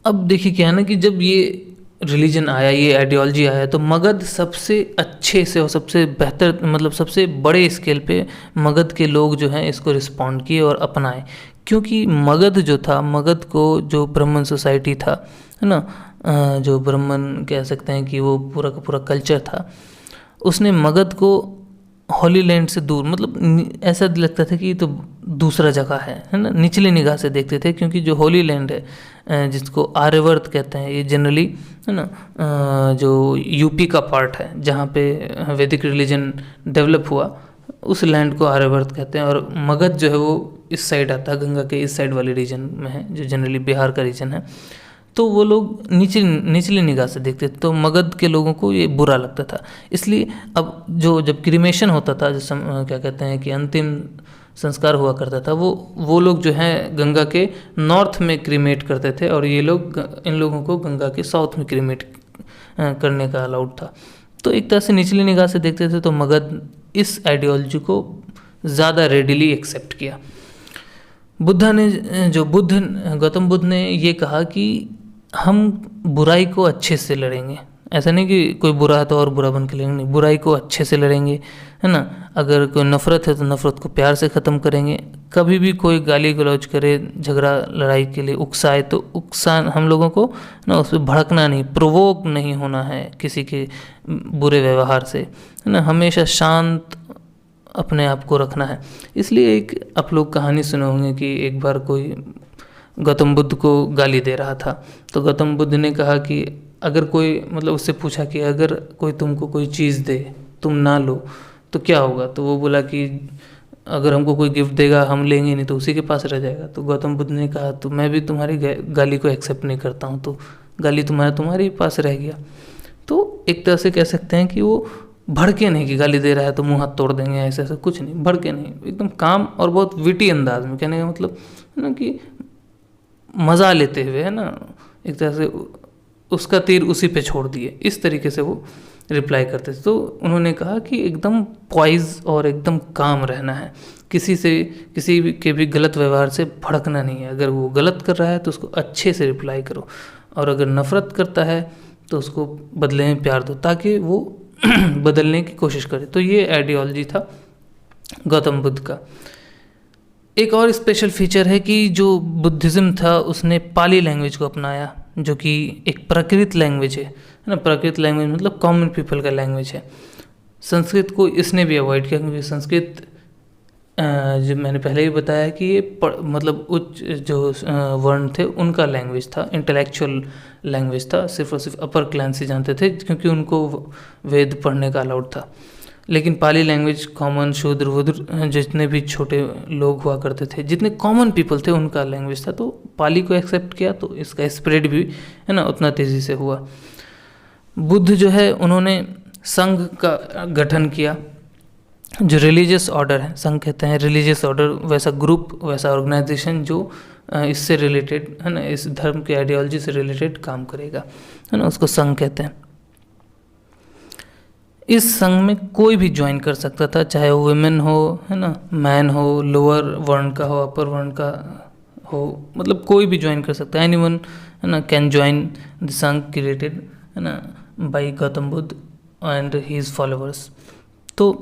अब देखिए क्या है ना कि जब ये रिलीजन आया, ये आइडियोलॉजी आया, तो मगध सबसे अच्छे से और सबसे बेहतर मतलब सबसे बड़े स्केल पे मगध के लोग जो हैं इसको रिस्पॉन्ड किए और अपनाए। क्योंकि मगध जो था, मगध को जो ब्राह्मण सोसाइटी था है ना, जो ब्राह्मण कह सकते हैं कि वो पूरा का पूरा कल्चर था, उसने मगध को होली लैंड से दूर, मतलब ऐसा लगता था कि ये तो दूसरा जगह है ना, निचली निगाह से देखते थे। क्योंकि जो होली लैंड है जिसको आर्यवर्त कहते हैं, ये जनरली है ना जो यूपी का पार्ट है जहाँ पे वैदिक रिलीजन डेवलप हुआ, उस लैंड को आर्यवर्त कहते हैं। और मगध जो है वो इस साइड आता है, गंगा के इस साइड वाले रीजन में है, जो जनरली बिहार का रीजन है। तो वो लोग निचली निगाह से देखते थे, तो मगध के लोगों को ये बुरा लगता था। इसलिए अब जब क्रीमेशन होता था, क्या कहते हैं कि अंतिम संस्कार हुआ करता था, वो लोग जो हैं गंगा के नॉर्थ में क्रीमेट करते थे और ये लोग इन लोगों को गंगा के साउथ में क्रीमेट करने का अलाउड था। तो एक तरह से निचली निगाह से देखते थे, तो मगध इस आइडियोलॉजी को ज़्यादा रेडिली एक्सेप्ट किया। गौतम बुद्ध ने ये कहा कि हम बुराई को अच्छे से लड़ेंगे। ऐसा नहीं कि कोई बुरा है तो और बुरा बन के लड़ेंगे, नहीं, बुराई को अच्छे से लड़ेंगे, है ना। अगर कोई नफ़रत है तो नफ़रत को प्यार से ख़त्म करेंगे। कभी भी कोई गाली गलौज करे, झगड़ा लड़ाई के लिए उकसाए, तो हम लोगों को ना उस पर भड़कना नहीं, प्रोवोक नहीं होना है किसी के बुरे व्यवहार से, है ना। हमेशा शांत अपने आप को रखना है। इसलिए एक आप लोग कहानी सुने होंगे कि एक बार कोई गौतम बुद्ध को गाली दे रहा था, तो गौतम बुद्ध ने कहा कि अगर कोई मतलब उससे पूछा कि अगर कोई तुमको कोई चीज़ दे, तुम ना लो तो क्या होगा, तो वो बोला कि अगर हमको कोई गिफ्ट देगा हम लेंगे नहीं तो उसी के पास रह जाएगा। तो गौतम बुद्ध ने कहा तो मैं भी तुम्हारी गाली को एक्सेप्ट नहीं करता हूँ, तो गाली तुम्हारे पास रह गया। तो एक तरह से कह सकते हैं कि वो भड़के नहीं कि गाली दे रहा है तो मुंह हाथ तोड़ देंगे, ऐसा ऐसा कुछ नहीं, भड़के नहीं, एकदम काम और बहुत विटी अंदाज में, कहने का मतलब है ना कि मज़ा लेते हुए, है ना, एक तरह से उसका तीर उसी पे छोड़ दिए, इस तरीके से वो रिप्लाई करते थे। तो उन्होंने कहा कि एकदम पॉइज और एकदम काम रहना है, किसी के भी गलत व्यवहार से भड़कना नहीं है। अगर वो गलत कर रहा है तो उसको अच्छे से रिप्लाई करो, और अगर नफ़रत करता है तो उसको बदले में प्यार दो ताकि वो बदलने की कोशिश करे। तो ये आइडियोलॉजी था गौतम बुद्ध का। एक और स्पेशल फीचर है कि जो बुद्धिज़्म था उसने पाली लैंग्वेज को अपनाया, जो कि एक प्राकृत लैंग्वेज है ना। प्राकृत लैंग्वेज मतलब कॉमन पीपल का लैंग्वेज है। संस्कृत को इसने भी अवॉइड किया क्योंकि संस्कृत जो मैंने पहले ही बताया कि ये मतलब उच्च जो वर्ण थे उनका लैंग्वेज था, इंटेलेक्चुअल लैंग्वेज था, सिर्फ और सिर्फ अपर क्लास ही जानते थे क्योंकि उनको वेद पढ़ने का अलाउड था। लेकिन पाली लैंग्वेज कॉमन शूद्र वुद्र जितने भी छोटे लोग हुआ करते थे, जितने कॉमन पीपल थे उनका लैंग्वेज था। तो पाली को एक्सेप्ट किया तो इसका स्प्रेड भी है ना उतना तेज़ी से हुआ। बुद्ध जो है उन्होंने संघ का गठन किया, जो रिलीजियस ऑर्डर है, संघ कहते हैं रिलीजियस ऑर्डर, वैसा ग्रुप, वैसा ऑर्गेनाइजेशन जो इससे रिलेटेड है ना, इस धर्म के आइडियोलॉजी से रिलेटेड काम करेगा, है ना, उसको संघ कहते हैं। इस संघ में कोई भी ज्वाइन कर सकता था, चाहे वो वुमेन हो, है ना, मैन हो, लोअर वर्ण का हो, अपर वर्ण का हो, मतलब कोई भी ज्वाइन कर सकता है। एनीवन है ना can join the Sangha created है ना by Gautam Buddha and his followers. तो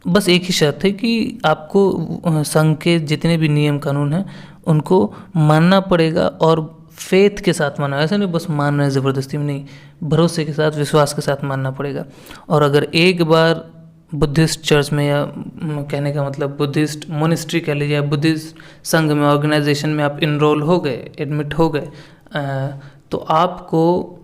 बस एक ही शर्त है कि आपको संघ के जितने भी नियम कानून हैं उनको मानना पड़ेगा, और फेथ के साथ मानना, ऐसा नहीं बस मानना है ज़बरदस्ती में नहीं, भरोसे के साथ, विश्वास के साथ मानना पड़ेगा। और अगर एक बार बुद्धिस्ट चर्च में, या कहने का मतलब बुद्धिस्ट मोनेस्ट्री कह लीजिए, या बुद्धिस्ट संघ में, ऑर्गेनाइजेशन में आप इनरोल हो गए, एडमिट हो गए, तो आपको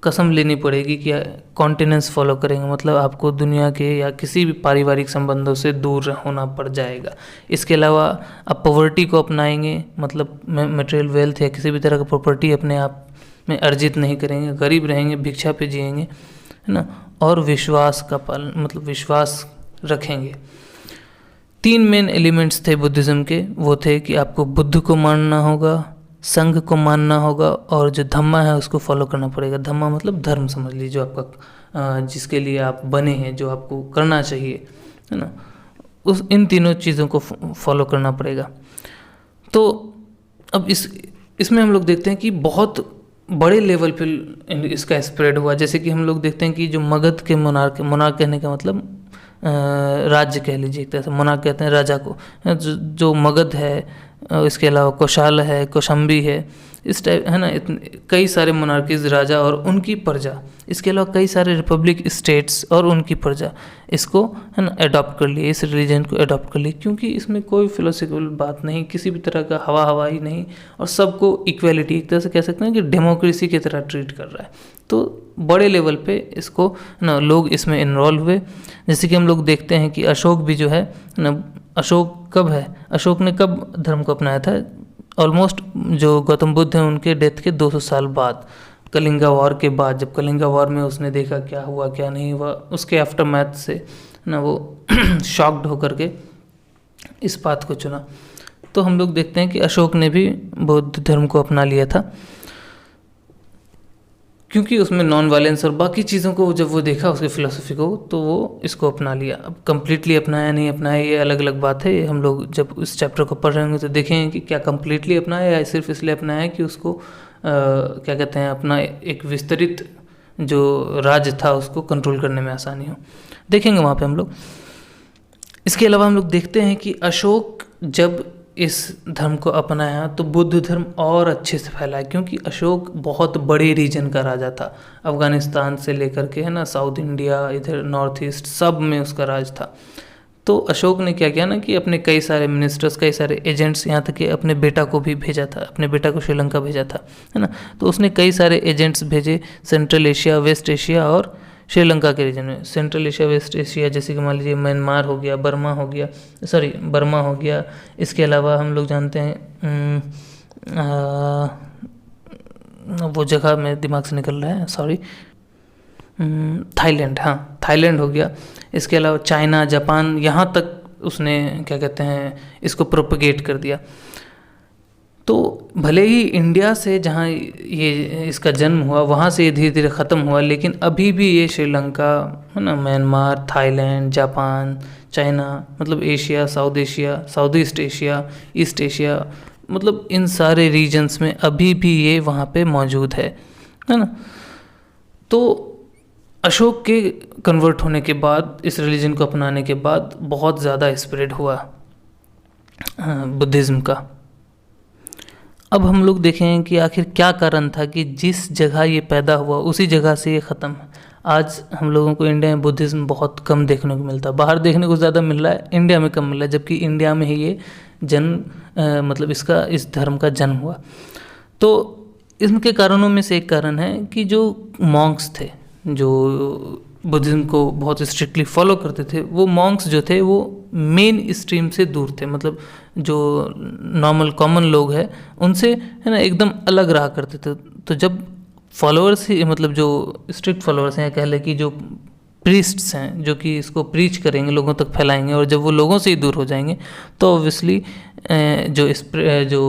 कसम लेनी पड़ेगी कि कॉन्टिनेंस फॉलो करेंगे, मतलब आपको दुनिया के या किसी भी पारिवारिक संबंधों से दूर होना पड़ जाएगा। इसके अलावा आप पॉवर्टी को अपनाएंगे, मतलब मटेरियल वेल्थ या किसी भी तरह का प्रॉपर्टी अपने आप में अर्जित नहीं करेंगे, गरीब रहेंगे, भिक्षा पे जिएंगे, है ना, और विश्वास का पालन, मतलब विश्वास रखेंगे। 3 मेन एलिमेंट्स थे बुद्धिज़्म के, वो थे कि आपको बुद्ध को मानना होगा, संघ को मानना होगा, और जो धम्मा है उसको फॉलो करना पड़ेगा। धम्मा मतलब धर्म समझ लीजिए, जो आपका जिसके लिए आप बने हैं, जो आपको करना चाहिए, है ना, इन तीनों चीज़ों को फॉलो करना पड़ेगा। तो अब इसमें हम लोग देखते हैं कि बहुत बड़े लेवल पे इसका स्प्रेड हुआ। जैसे कि हम लोग देखते हैं कि जो मगध के मोनार्क कहने का मतलब राज्य कह लीजिए, एक तरह से मोनार्क कहते हैं राजा को, जो मगध है, इसके अलावा कौशाल है, कौशंबी है, इस टाइप है ना, कई सारे मोनार्कीज राजा और उनकी प्रजा, इसके अलावा कई सारे रिपब्लिक स्टेट्स और उनकी प्रजा इसको है ना अडॉप्ट कर लिए, इस रिलीजन को अडॉप्ट कर लिए, क्योंकि इसमें कोई फिलोसफिकल बात नहीं, किसी भी तरह का हवा ही नहीं, और सबको इक्वलिटी, एक तरह से कह सकते हैं कि डेमोक्रेसी की तरह ट्रीट कर रहा है। तो बड़े लेवल पे इसको है ना लोग इसमें इन्वॉल्व हुए। जैसे कि हम लोग देखते हैं कि अशोक भी जो है ना, अशोक कब है, अशोक ने कब धर्म को अपनाया था, ऑलमोस्ट जो गौतम बुद्ध हैं उनके डेथ के 200 साल बाद, कलिंगा वॉर के बाद, जब कलिंगा वॉर में उसने देखा क्या हुआ क्या नहीं हुआ, उसके आफ्टर मैथ से ना वो शॉक्ड होकर के इस बात को चुना। तो हम लोग देखते हैं कि अशोक ने भी बौद्ध धर्म को अपना लिया था, क्योंकि उसमें नॉन वायलेंस और बाकी चीज़ों को जब वो देखा उसके फिलोसफी को, तो वो इसको अपना लिया। अब कम्प्लीटली अपनाया नहीं अपनाया ये अलग अलग बात है, हम लोग जब इस चैप्टर को पढ़ रहे होंगे तो देखेंगे कि क्या कम्प्लीटली अपनाया या सिर्फ इसलिए अपनाया है कि उसको क्या कहते हैं, अपना एक विस्तरित जो राज्य था उसको कंट्रोल करने में आसानी हो, देखेंगे वहाँ पे हम लोग। इसके अलावा हम लोग देखते हैं कि अशोक जब इस धर्म को अपनाया तो बुद्ध धर्म और अच्छे से फैला, क्योंकि अशोक बहुत बड़े रीजन का राजा था, अफ़गानिस्तान से लेकर के है ना साउथ इंडिया, इधर नॉर्थ ईस्ट, सब में उसका राज था। तो अशोक ने क्या किया ना कि अपने कई सारे मिनिस्टर्स, कई सारे एजेंट्स, यहाँ तक कि अपने बेटा को भी भेजा था, अपने बेटा को श्रीलंका भेजा था, है ना। तो उसने कई सारे एजेंट्स भेजे सेंट्रल एशिया, वेस्ट एशिया और श्रीलंका के रीजन में। सेंट्रल एशिया, वेस्ट एशिया जैसे कि मान लीजिए म्यांमार हो गया, बर्मा हो गया, बर्मा हो गया। इसके अलावा हम लोग जानते हैं वो जगह मेरे दिमाग से निकल रहा है, सॉरी, थाईलैंड, हाँ थाईलैंड हो गया। इसके अलावा चाइना, जापान, यहाँ तक उसने क्या कहते हैं इसको प्रोपगेट कर दिया। तो भले ही इंडिया से जहाँ ये इसका जन्म हुआ वहाँ से ये धीरे धीरे ख़त्म हुआ, लेकिन अभी भी ये श्रीलंका, है ना, म्यांमार, थाईलैंड, जापान, चाइना, मतलब Asia, south east Asia, east Asia, मतलब इन सारे रीजन्स में अभी भी ये वहाँ पे मौजूद है ना। तो अशोक के कन्वर्ट होने के बाद, इस रिलीजन को अपनाने के बाद बहुत ज़्यादा स्प्रेड हुआ बुद्धिज़्म का। अब हम लोग देखें कि आखिर क्या कारण था कि जिस जगह ये पैदा हुआ उसी जगह से ये ख़त्म है। आज हम लोगों को इंडिया में बुद्धिज़्म बहुत कम देखने को मिलता है, बाहर देखने को ज़्यादा मिल रहा है, इंडिया में कम मिल रहा है, जबकि इंडिया में ही ये मतलब इस धर्म का जन्म हुआ। तो इनके कारणों में से एक कारण है कि जो मॉन्क्स थे, जो बुद्धिज़्म को बहुत स्ट्रिक्टली फॉलो करते थे, वो मॉन्क्स जो थे वो मेन स्ट्रीम से दूर थे, मतलब जो नॉर्मल कॉमन लोग हैं उनसे, है ना, एकदम अलग रहा करते थे। तो जब फॉलोअर्स ही, मतलब जो स्ट्रिक्ट फॉलोअर्स हैं, कह लें कि जो प्रीस्ट्स हैं जो कि इसको प्रीच करेंगे, लोगों तक फैलाएंगे, और जब वो लोगों से ही दूर हो जाएंगे तो ऑब्वियसली जो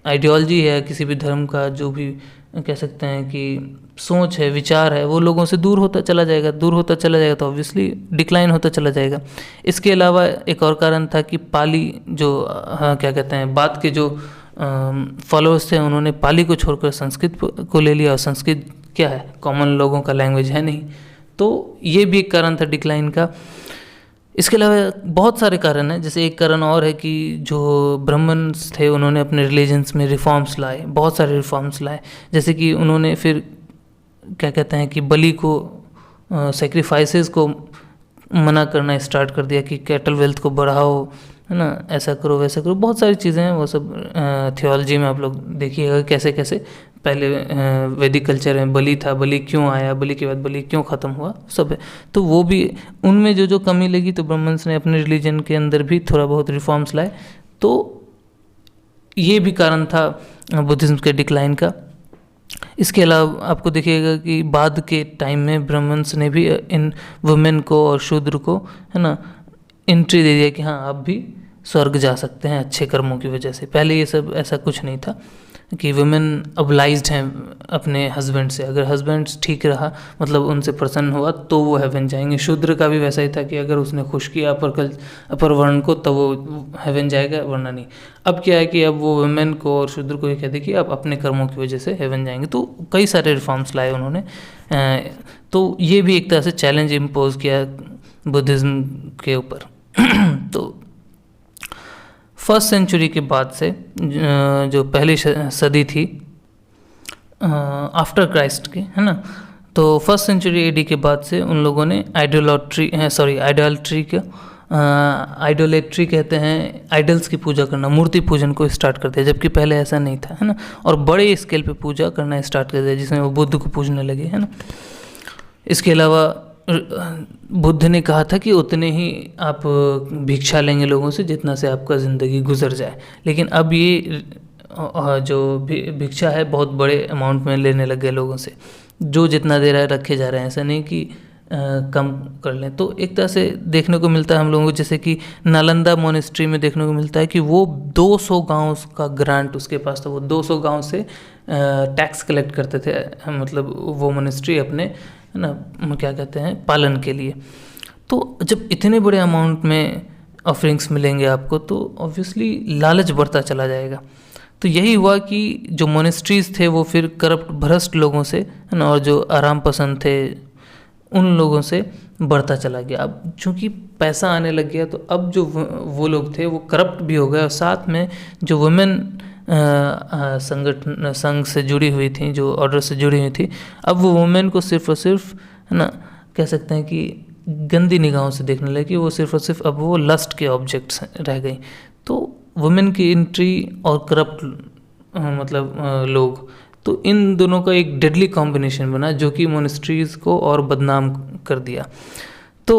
आइडियोलॉजी है किसी भी धर्म का, जो भी कह सकते हैं कि सोच है, विचार है, वो लोगों से दूर होता चला जाएगा, तो ऑब्वियसली डिक्लाइन होता चला जाएगा। इसके अलावा एक और कारण था कि पाली जो क्या कहते हैं बाद के जो फॉलोअर्स थे, उन्होंने पाली को छोड़कर संस्कृत को ले लिया, और संस्कृत क्या है, कॉमन लोगों का लैंग्वेज है नहीं। तो ये भी एक कारण था डिक्लाइन का। इसके अलावा बहुत सारे कारण हैं, जैसे एक कारण और है कि जो ब्राह्मण्स थे उन्होंने अपने रिलीजन्स में रिफॉर्म्स लाए, बहुत सारे रिफॉर्म्स लाए, जैसे कि उन्होंने फिर क्या कहते हैं कि बलि को, सेक्रीफाइसेस को मना करना स्टार्ट कर दिया कि कैटल वेल्थ को बढ़ाओ, है ना, ऐसा करो वैसा करो, बहुत सारी चीज़ें हैं, वो सब थियोलॉजी में आप लोग देखिएगा कैसे कैसे पहले वैदिक कल्चर में बलि था, बलि क्यों आया, बलि के बाद बलि क्यों ख़त्म हुआ, सब है। तो वो भी उनमें जो कमी लगी, तो ब्राह्मण्स ने अपने रिलीजन के अंदर भी थोड़ा बहुत रिफॉर्म्स लाए। तो ये भी कारण था बुद्धिज़्म के डिक्लाइन का। इसके अलावा आपको देखिएगा कि बाद के टाइम में ब्राह्मण्स ने भी इन वुमेन को और शूद्र को, है ना, एंट्री दे दिया कि हाँ आप भी स्वर्ग जा सकते हैं अच्छे कर्मों की वजह से। पहले ये सब ऐसा कुछ नहीं था कि वुमेन अबलाइज्ड हैं अपने हस्बैंड से, अगर हस्बैंड ठीक रहा, मतलब उनसे प्रसन्न हुआ, तो वो हेवन जाएंगे। शूद्र का भी वैसा ही था कि अगर उसने खुश किया अपर वर्ण को तो वो हेवन जाएगा, वरना नहीं। अब क्या है कि अब वो वुमेन को और शूद्र को ये कहते कि आप अपने कर्मों की वजह से हेवन जाएंगे। तो कई सारे रिफॉर्म्स लाए उन्होंने। तो ये भी एक तरह से चैलेंज इम्पोज किया बुद्धिज़्म के ऊपर। तो फर्स्ट सेंचुरी के बाद से जो पहली सदी थी आफ्टर क्राइस्ट की, है ना, तो फर्स्ट सेंचुरी एडी के बाद से उन लोगों ने आइडोलेट्री कहते हैं, आइडल्स की पूजा करना, मूर्ति पूजन को स्टार्ट कर दिया, जबकि पहले ऐसा नहीं था, है ना, और बड़े स्केल पे पूजा करना स्टार्ट कर दिया, जिसमें वो बुद्ध को पूजने लगे, है ना। इसके अलावा बुद्ध ने कहा था कि उतने ही आप भिक्षा लेंगे लोगों से जितना से आपका ज़िंदगी गुजर जाए, लेकिन अब ये जो भिक्षा है बहुत बड़े अमाउंट में लेने लग गए लोगों से, जो जितना दे रहा है रखे जा रहे हैं, ऐसा नहीं कि कम कर लें। तो एक तरह से देखने को मिलता है हम लोगों को, जैसे कि नालंदा मोनेस्ट्री में देखने को मिलता है कि वो 200 गांव का ग्रांट उसके पास था, वो 200 गांव से टैक्स कलेक्ट करते थे, मतलब वो मोनेस्ट्री अपने, है ना, क्या कहते हैं, पालन के लिए। तो जब इतने बड़े अमाउंट में ऑफरिंग्स मिलेंगे आपको, तो ऑब्वियसली लालच बढ़ता चला जाएगा। तो यही हुआ कि जो मोनेस्ट्रीज़ थे वो फिर करप्ट भ्रष्ट लोगों से, है ना, और जो आराम पसंद थे उन लोगों से बढ़ता चला गया। अब चूँकि पैसा आने लग गया, तो अब जो वो लोग थे वो करप्ट भी हो गए, और साथ में जो वुमेन संघ से जुड़ी हुई थी, जो ऑर्डर से जुड़ी हुई थी, अब वो वुमेन को सिर्फ और सिर्फ, है ना, कह सकते हैं कि गंदी निगाहों से देखने लगी, वो सिर्फ और सिर्फ अब वो लस्ट के ऑब्जेक्ट्स रह गई। तो वुमेन की एंट्री और करप्ट लोग, तो इन दोनों का एक डेडली कॉम्बिनेशन बना जो कि मोनेस्ट्रीज़ को और बदनाम कर दिया। तो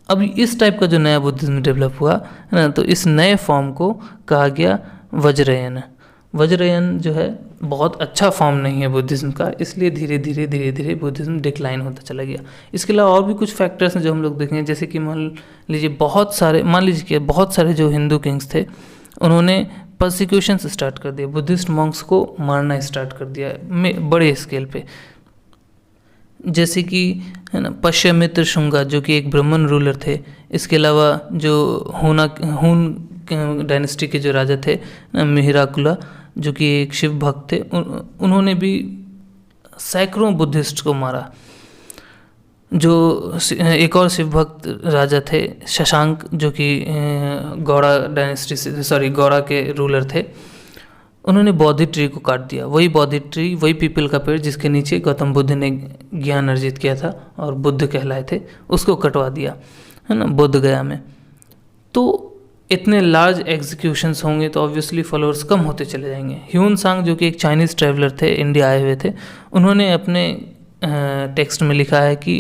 अब इस टाइप का जो नया बुद्धिज्म डेवलप हुआ है ना, तो इस नए फॉर्म को कहा गया वज्रयान। वज्रयान जो है बहुत अच्छा फॉर्म नहीं है बुद्धिज्म का, इसलिए धीरे धीरे बुद्धिज्म डिक्लाइन होता चला गया। इसके अलावा और भी कुछ फैक्टर्स हैं जो हम लोग देखेंगे, जैसे कि मान लीजिए कि बहुत सारे जो हिंदू किंग्स थे उन्होंने परसिक्यूशंस स्टार्ट कर दिए, बुद्धिस्ट मॉन्क्स को मारना स्टार्ट कर दिया बड़े स्केल पे। जैसे कि है ना पश्यमित्र शुंगा जो कि एक ब्राह्मण रूलर थे, इसके अलावा जो हून डायनेस्टी के जो राजा थे मिहिराकुला जो कि एक शिव भक्त थे, उन्होंने भी सैकड़ों बुद्धिस्ट को मारा। जो एक और शिव भक्त राजा थे शशांक जो कि गौड़ा के रूलर थे, उन्होंने बोधि ट्री को काट दिया। वही बोधि ट्री, वही पीपल का पेड़ जिसके नीचे गौतम बुद्ध ने ज्ञान अर्जित किया था और बुद्ध कहलाए थे, उसको कटवा दिया है ना बोध गया में। तो इतने लार्ज एग्जीक्यूशंस होंगे तो ऑब्वियसली फॉलोअर्स कम होते चले जाएंगे। ह्यून सांग जो कि एक चाइनीज़ ट्रैवलर थे, इंडिया आए हुए थे, उन्होंने अपने टेक्स्ट में लिखा है कि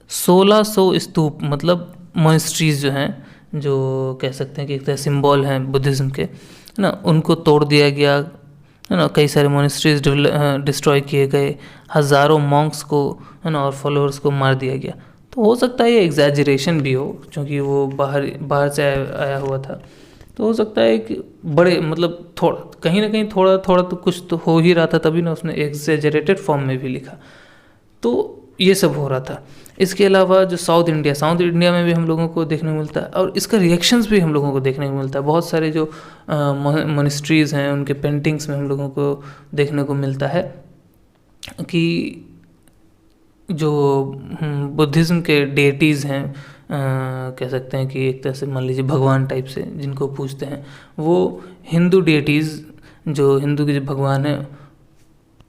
1600 स्तूप मतलब मॉनेस्ट्रीज जो हैं, जो कह सकते हैं कि एक तरह सिंबल हैं बुद्धिज़्म के, है ना, उनको तोड़ दिया गया है ना। कई सारे मॉनेस्ट्रीज डिस्ट्रॉय किए गए, हज़ारों मॉन्क्स को है ना और फॉलोअर्स को मार दिया गया। तो हो सकता है ये एग्जैजरेशन भी हो, क्योंकि वो बाहर से आया हुआ था, तो हो सकता है कि बड़े थोड़ा कहीं ना कहीं थोड़ा तो कुछ तो हो ही रहा था, तभी ना उसने एग्जैजरेटेड फॉर्म में भी लिखा। तो ये सब हो रहा था। इसके अलावा जो साउथ इंडिया में भी हम लोगों को देखने को मिलता है, और इसका रिएक्शंस भी हम लोगों को देखने को मिलता है। बहुत सारे जो मॉनेस्ट्रीज़ हैं उनके पेंटिंग्स में हम लोगों को देखने को मिलता है कि जो बुद्धिज़्म के डेटीज़ हैं, कह सकते हैं कि एक तरह से मान लीजिए भगवान टाइप से जिनको पूजते हैं, वो हिंदू डेटीज़ जो हिंदू के जो भगवान हैं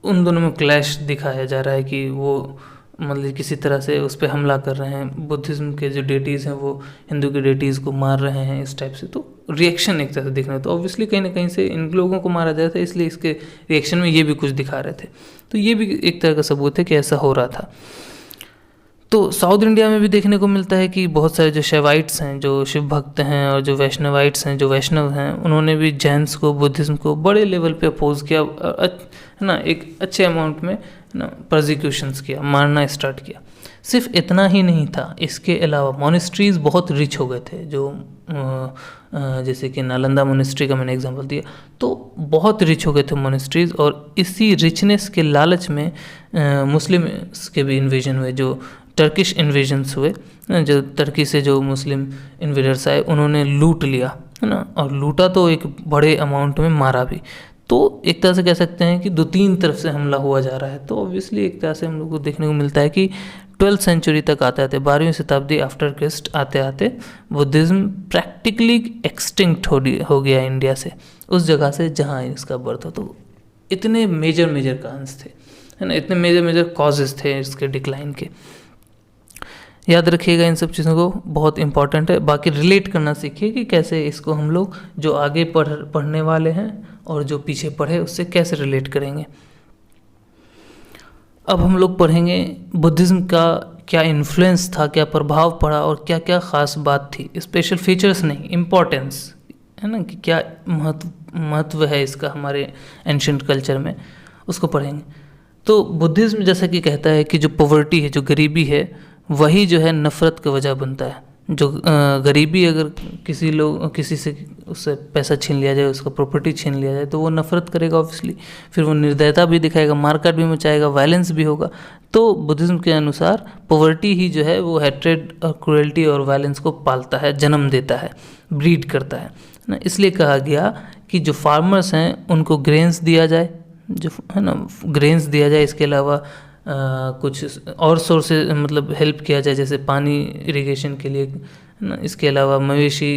उन दोनों में क्लैश दिखाया जा रहा है कि वो मतलब किसी तरह से उस पर हमला कर रहे हैं। बुद्धिज़्म के जो डेटीज़ हैं वो हिंदू के डेटीज़ को मार रहे हैं, इस टाइप से। तो रिएक्शन एक तरह से दिख रहा है, तो ऑब्वियसली कहीं ना कहीं से इन लोगों को मारा जाता है, इसलिए इसके रिएक्शन में ये भी कुछ दिखा रहे थे। तो ये भी एक तरह का सबूत है कि ऐसा हो रहा था। तो साउथ इंडिया में भी देखने को मिलता है कि बहुत सारे जो शैवाइट्स हैं, जो शिव भक्त हैं, और जो वैष्णवाइट्स हैं, जो वैष्णव हैं, उन्होंने भी जैन्स को, बुद्धिज़्म को बड़े लेवल पे अपोज किया, है ना, एक अच्छे अमाउंट में ना प्रोसिक्यूशंस किया, मारना स्टार्ट किया। सिर्फ इतना ही नहीं था, इसके अलावा मॉनेस्ट्रीज़ बहुत रिच हो गए थे, जो जैसे कि नालंदा मॉनेस्ट्री का मैंने एग्जांपल दिया, तो बहुत रिच हो गए थे मॉनेस्ट्रीज़। और इसी रिचनेस के लालच में मुस्लिम के भी इन्वेजन हुए, जो टर्किश इन्वेजन्स हुए, जो टर्की से जो मुस्लिम इन्वेडर्स आए उन्होंने लूट लिया, है ना, और लूटा तो एक बड़े अमाउंट में, मारा भी। तो एक तरह से कह सकते हैं कि 2-3 तरफ से हमला हुआ जा रहा है। तो ऑब्वियसली एक तरह से हम लोग को देखने को मिलता है कि 12th सेंचुरी तक आते आते, 12वीं शताब्दी आफ्टर क्रिस्ट आते आते बुद्धिज़्म प्रैक्टिकली एक्सटिंक्ट हो गया इंडिया से, उस जगह से जहाँ इसका बर्थ हो। तो इतने मेजर कांस थे, है ना, इतने मेजर कॉजेज़ थे इसके डिक्लाइन के। याद रखिएगा इन सब चीज़ों को, बहुत इंपॉर्टेंट है। बाकी रिलेट करना सीखिए कि कैसे इसको हम लोग जो आगे पढ़ने वाले हैं और जो पीछे पढ़े उससे कैसे रिलेट करेंगे। अब हम लोग पढ़ेंगे बुद्धिज़्म का क्या इन्फ्लुएंस था, क्या प्रभाव पड़ा और क्या क्या ख़ास बात थी। स्पेशल फीचर्स नहीं, इम्पोर्टेंस, है ना, कि क्या महत्व है इसका हमारे एंशिएंट कल्चर में, उसको पढ़ेंगे। तो बुद्धिज़्म जैसा कि कहता है कि जो पॉवर्टी है, जो गरीबी है, वही जो है नफ़रत की वजह बनता है। जो गरीबी, अगर किसी से उससे पैसा छीन लिया जाए, उसका प्रॉपर्टी छीन लिया जाए, तो वो नफ़रत करेगा ऑब्वियसली, फिर वो निर्दयता भी दिखाएगा, मारकाट भी मचाएगा, वायलेंस भी होगा। तो बुद्धिज़्म के अनुसार पॉवर्टी ही जो है वो हेट्रेड और क्रुएल्टी और वायलेंस को पालता है, जन्म देता है, ब्रीड करता है ना। इसलिए कहा गया कि जो फार्मर्स हैं उनको ग्रेन्स दिया जाए, जो है ना ग्रेन्स दिया जाए। इसके अलावा कुछ और सोर्सेज हेल्प किया जाए, जैसे पानी इरिगेशन के लिए ना। इसके अलावा मवेशी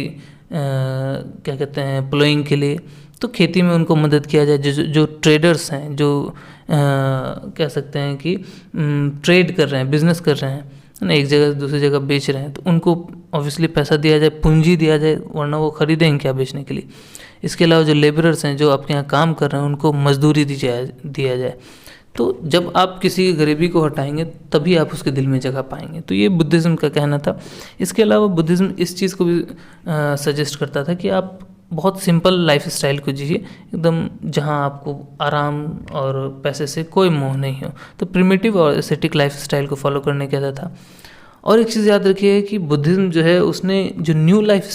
क्या कहते हैं प्लोइंग के लिए, तो खेती में उनको मदद किया जाए। जो ट्रेडर्स हैं, जो कह सकते हैं कि ट्रेड कर रहे हैं, बिजनेस कर रहे हैं, ना, एक जगह से दूसरी जगह बेच रहे हैं, तो उनको ऑब्वियसली पैसा दिया जाए, पूंजी दिया जाए, वरना वो खरीदेंगे क्या बेचने के लिए। इसके अलावा जो लेबरर्स हैं जो आपके यहाँ काम कर रहे हैं उनको मजदूरी दिया जाए। तो जब आप किसी की गरीबी को हटाएंगे तभी आप उसके दिल में जगह पाएंगे। तो ये बुद्धिज़्म का कहना था। इसके अलावा बुद्धिज़्म इस चीज़ को भी सजेस्ट करता था कि आप बहुत सिंपल लाइफ स्टाइल को जिए, एकदम जहाँ आपको आराम और पैसे से कोई मोह नहीं हो। तो प्रिमिटिव और एस्थेटिक लाइफ स्टाइल को फॉलो करने कहता था। और एक चीज़ याद रखिए कि बुद्धिज़्म जो है उसने जो न्यू लाइफ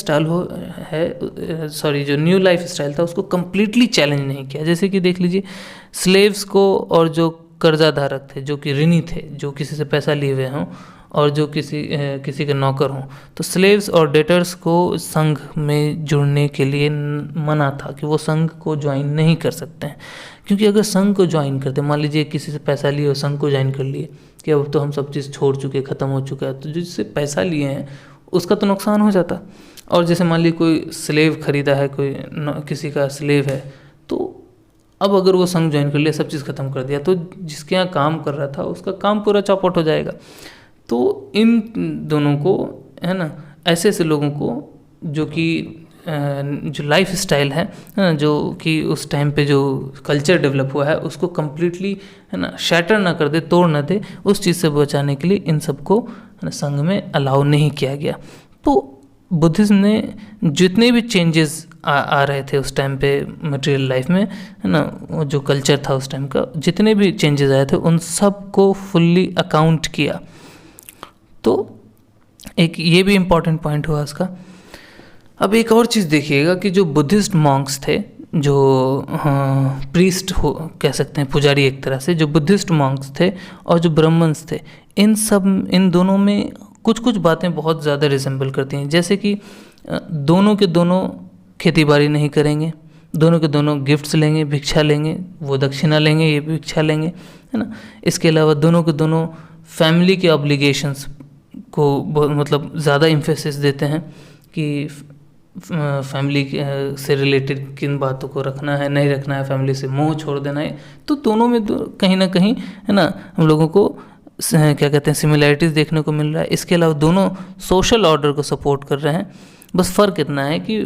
स्टाइल था उसको कम्प्लीटली चैलेंज नहीं किया। जैसे कि देख लीजिए, स्लेव्स को और जो कर्जाधारक थे, जो कि ऋणी थे, जो किसी से पैसा लिए हुए हों और जो किसी के नौकर हों, तो स्लेव्स और डेटर्स को संघ में जुड़ने के लिए मना था कि वो संघ को ज्वाइन नहीं कर सकते हैं। क्योंकि अगर संघ को ज्वाइन करते, मान लीजिए किसी से पैसा लिए और संघ को ज्वाइन कर लिए कि अब तो हम सब चीज़ छोड़ चुके, ख़त्म हो चुका है, तो जिससे पैसा लिए हैं उसका तो नुकसान हो जाता। और जैसे मान लीजिए कोई स्लेव खरीदा है, किसी का स्लेव है, तो अब अगर वो संघ ज्वाइन कर लिया, सब चीज़ ख़त्म कर दिया, तो जिसके यहाँ काम कर रहा था उसका काम पूरा चौपट हो जाएगा। तो इन दोनों को, है ना, ऐसे ऐसे लोगों को जो लाइफ स्टाइल है ना, जो कि उस टाइम पे जो कल्चर डेवलप हुआ है उसको कम्प्लीटली, है ना, शैटर ना कर दे, तोड़ ना दे, उस चीज़ से बचाने के लिए इन सबको संघ में अलाउ नहीं किया गया। तो बुद्धिज़्म ने जितने भी चेंजेस आ रहे थे उस टाइम पे मटेरियल लाइफ में, है ना, वो जो कल्चर था उस टाइम का, जितने भी चेंजेस आए थे उन सब को फुल्ली अकाउंट किया। तो एक ये भी इम्पॉर्टेंट पॉइंट हुआ इसका। अब एक और चीज़ देखिएगा कि जो बुद्धिस्ट मॉन्क्स थे, जो प्रीस्ट हो कह सकते हैं, पुजारी एक तरह से, जो बुद्धिस्ट मॉन्क्स थे और जो ब्राह्मण्स थे, इन दोनों में कुछ कुछ बातें बहुत ज़्यादा रिसेंबल करती हैं। जैसे कि दोनों के दोनों खेती बाड़ी नहीं करेंगे, दोनों के दोनों गिफ्ट्स लेंगे, भिक्षा लेंगे, वो दक्षिणा लेंगे, ये भिक्षा लेंगे, है ना। इसके अलावा दोनों के दोनों फैमिली के ऑब्लिगेशंस को मतलब ज़्यादा इम्फेसिस देते हैं कि फैमिली से रिलेटेड किन बातों को रखना है, नहीं रखना है, फैमिली से मोह छोड़ देना है। तो दोनों में कहीं ना कहीं, है ना, हम लोगों को क्या कहते हैं, सिमिलैरिटीज़ देखने को मिल रहा है। इसके अलावा दोनों सोशल ऑर्डर को सपोर्ट कर रहे हैं। बस फ़र्क इतना है कि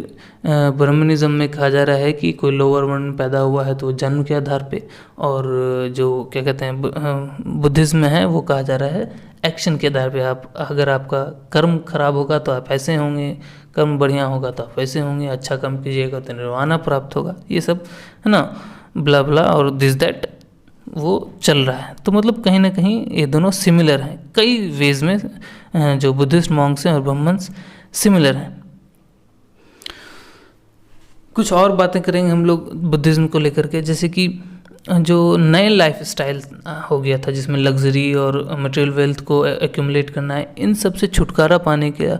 ब्राह्मणिज्म में कहा जा रहा है कि कोई लोअर वर्ण में पैदा हुआ है तो जन्म के आधार पे, और जो क्या कहते हैं बुद्धिज़्म में है वो कहा जा रहा है एक्शन के आधार पे। आप अगर आपका कर्म खराब होगा तो आप ऐसे होंगे, कर्म बढ़िया होगा तो आप वैसे होंगे, अच्छा कर्म कीजिएगा तो निर्वाणा प्राप्त होगा, ये सब, है ना, ब्ला ब्ला और दिस दैट वो चल रहा है। तो मतलब कहीं ना कहीं ये दोनों सिमिलर हैं कई वेज में, जो बुद्धिस्ट मॉन्क्स हैं और ब्राह्मण्स सिमिलर हैं। कुछ और बातें करेंगे हम लोग बुद्धिज़्म को लेकर के, जैसे कि जो नए लाइफ स्टाइल हो गया था जिसमें लग्जरी और मटेरियल वेल्थ को एक्यूमुलेट करना है, इन सब से छुटकारा पाने का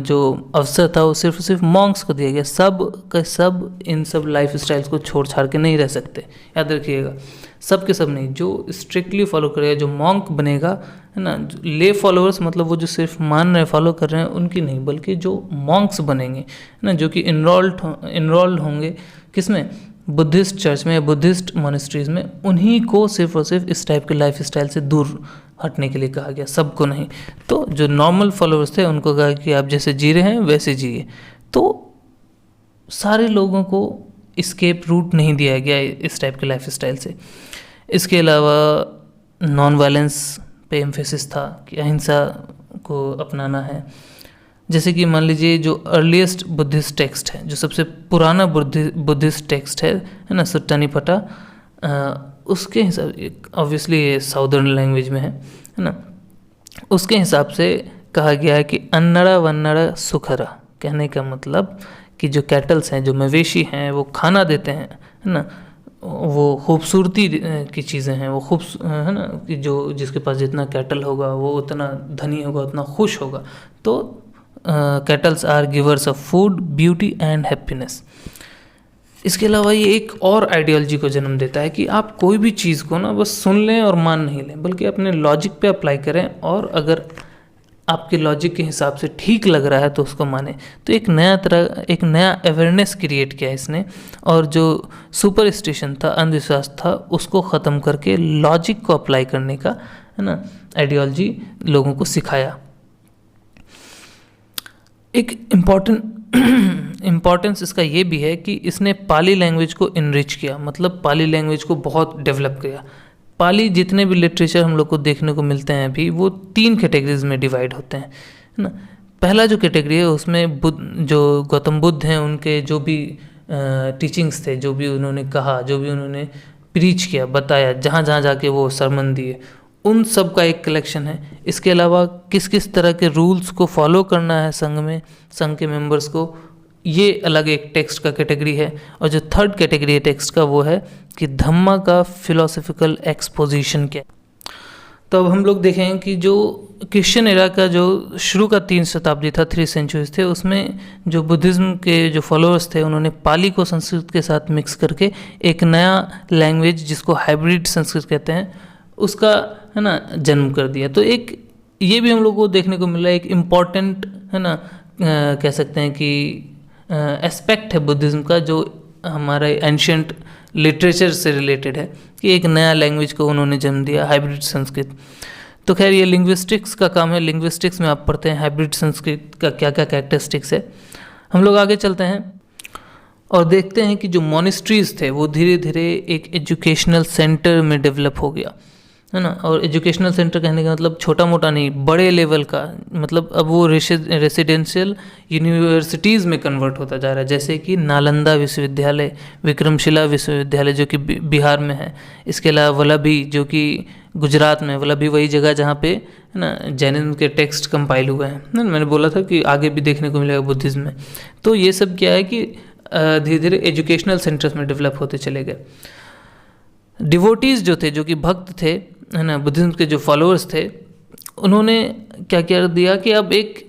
जो अवसर था वो सिर्फ मॉन्क्स को दिया गया। सब का सब इन सब लाइफ स्टाइल्स को छोड़ छाड़ के नहीं रह सकते, याद रखिएगा, सब के सब नहीं। जो स्ट्रिक्टली फॉलो करेगा, जो मॉन्क बनेगा, है ना, ले फॉलोअर्स मतलब वो जो सिर्फ मान रहे फॉलो कर रहे हैं उनकी नहीं, बल्कि जो मॉन्क्स बनेंगे, है ना, जो कि इनरोल्ड होंगे किसमें, बुद्धिस्ट चर्च में, बुद्धिस्ट मोनेस्ट्रीज में, उन्हीं को सिर्फ और सिर्फ इस टाइप के लाइफ स्टाइल से दूर हटने के लिए कहा गया, सबको नहीं। तो जो नॉर्मल फॉलोअर्स थे उनको कहा कि आप जैसे जी रहे हैं वैसे जिए। तो सारे लोगों को एस्केप रूट नहीं दिया गया इस टाइप के लाइफ स्टाइल से। इसके अलावा नॉन वायलेंस पे एम्फेसिस था कि अहिंसा को अपनाना है। जैसे कि मान लीजिए जो अर्लीस्ट बुद्धिस्ट टेक्स्ट है, जो सबसे पुराना बुद्धिस्ट टेक्स्ट है ना, सुट्टा निपटा, उसके हिसाब, ऑब्वियसली ये साउदर्न लैंग्वेज में है ना, उसके हिसाब से कहा गया है कि अन्नड़ा वन्नड़ा सुखरा, कहने का मतलब कि जो कैटल्स हैं, जो मवेशी हैं, वो खाना देते हैं, है ना, वो खूबसूरती की चीज़ें हैं, वो है ना, कि जो जिसके पास जितना कैटल होगा वो उतना धनी होगा, उतना खुश होगा। तो cattles are givers of food, beauty and happiness. इसके अलावा ये एक और आइडियोलॉजी को जन्म देता है कि आप कोई भी चीज़ को ना बस सुन लें और मान नहीं लें, बल्कि अपने लॉजिक पे अप्लाई करें, और अगर आपके लॉजिक के हिसाब से ठीक लग रहा है तो उसको माने। तो एक नया अवेयरनेस क्रिएट किया इसने, और जो सुपरस्टिशन था, अंधविश्वास था, उसको ख़त्म करके लॉजिक को अप्लाई करने का है ना, आइडियोलॉजी लोगों को सिखाया। एक इम्पॉर्टेंस इसका ये भी है कि इसने पाली लैंग्वेज को इनरिच किया, मतलब पाली लैंग्वेज को बहुत डेवलप किया। पाली जितने भी लिटरेचर हम लोग को देखने को मिलते हैं अभी, वो 3 कैटेगरीज में डिवाइड होते हैं, है ना। पहला जो कैटेगरी है उसमें जो गौतम बुद्ध हैं उनके जो भी टीचिंग्स थे, जो भी उन्होंने कहा, जो भी उन्होंने प्रीच किया, बताया, जहाँ जहाँ जाके वो सरमन दिए, उन सब का एक कलेक्शन है। इसके अलावा किस किस तरह के रूल्स को फॉलो करना है संघ में, संघ के मेंबर्स को, ये अलग एक टेक्स्ट का कैटेगरी है। और जो थर्ड कैटेगरी है टेक्स्ट का वो है कि धम्मा का फिलोसफिकल एक्सपोजिशन क्या। तो अब हम लोग देखें कि जो क्रिश्चियन एरा का जो शुरू का 3 शताब्दी था, 3 सेंचुरीज थे, उसमें जो बुद्धिज़्म के जो फॉलोअर्स थे उन्होंने पाली को संस्कृत के साथ मिक्स करके एक नया लैंग्वेज जिसको हाइब्रिड संस्कृत कहते हैं उसका, है ना, जन्म कर दिया। तो एक ये भी हम लोग को देखने को मिल रहा है, एक इम्पॉर्टेंट, है ना, कह सकते हैं कि एस्पेक्ट है बुद्धिज़्म का जो हमारे एंशिएंट लिटरेचर से रिलेटेड है, कि एक नया लैंग्वेज को उन्होंने जन्म दिया, हाइब्रिड संस्कृत। तो खैर ये लिंग्विस्टिक्स का काम है, लिंग्विस्टिक्स में आप पढ़ते हैं हाइब्रिड संस्कृत का क्या क्या कैरेक्टरिस्टिक्स है। हम लोग आगे चलते हैं और देखते हैं कि जो मॉनेस्ट्रीज थे वो धीरे धीरे एक एजुकेशनल सेंटर में डेवलप हो गया, है ना। और एजुकेशनल सेंटर कहने का मतलब छोटा मोटा नहीं, बड़े लेवल का, मतलब अब वो रेसिडेंशियल यूनिवर्सिटीज़ में कन्वर्ट होता जा रहा है। जैसे कि नालंदा विश्वविद्यालय, विक्रमशिला विश्वविद्यालय जो कि बिहार में है, इसके अलावा वल्लभी जो कि गुजरात में, वल्लभी वही जगह जहाँ पे, है ना, जैनिज्म के टेक्स्ट कंपाइल हुए हैं ना। मैंने बोला था कि आगे भी देखने को मिलेगा बुद्धिज़्म में। तो ये सब क्या है कि धीरे धीरे एजुकेशनल सेंटर्स में डेवलप होते चले गए। डिवोटीज़ जो थे, जो कि भक्त थे, है ना, बुद्धिज़्म के जो फॉलोअर्स थे, उन्होंने क्या क्या दिया कि अब एक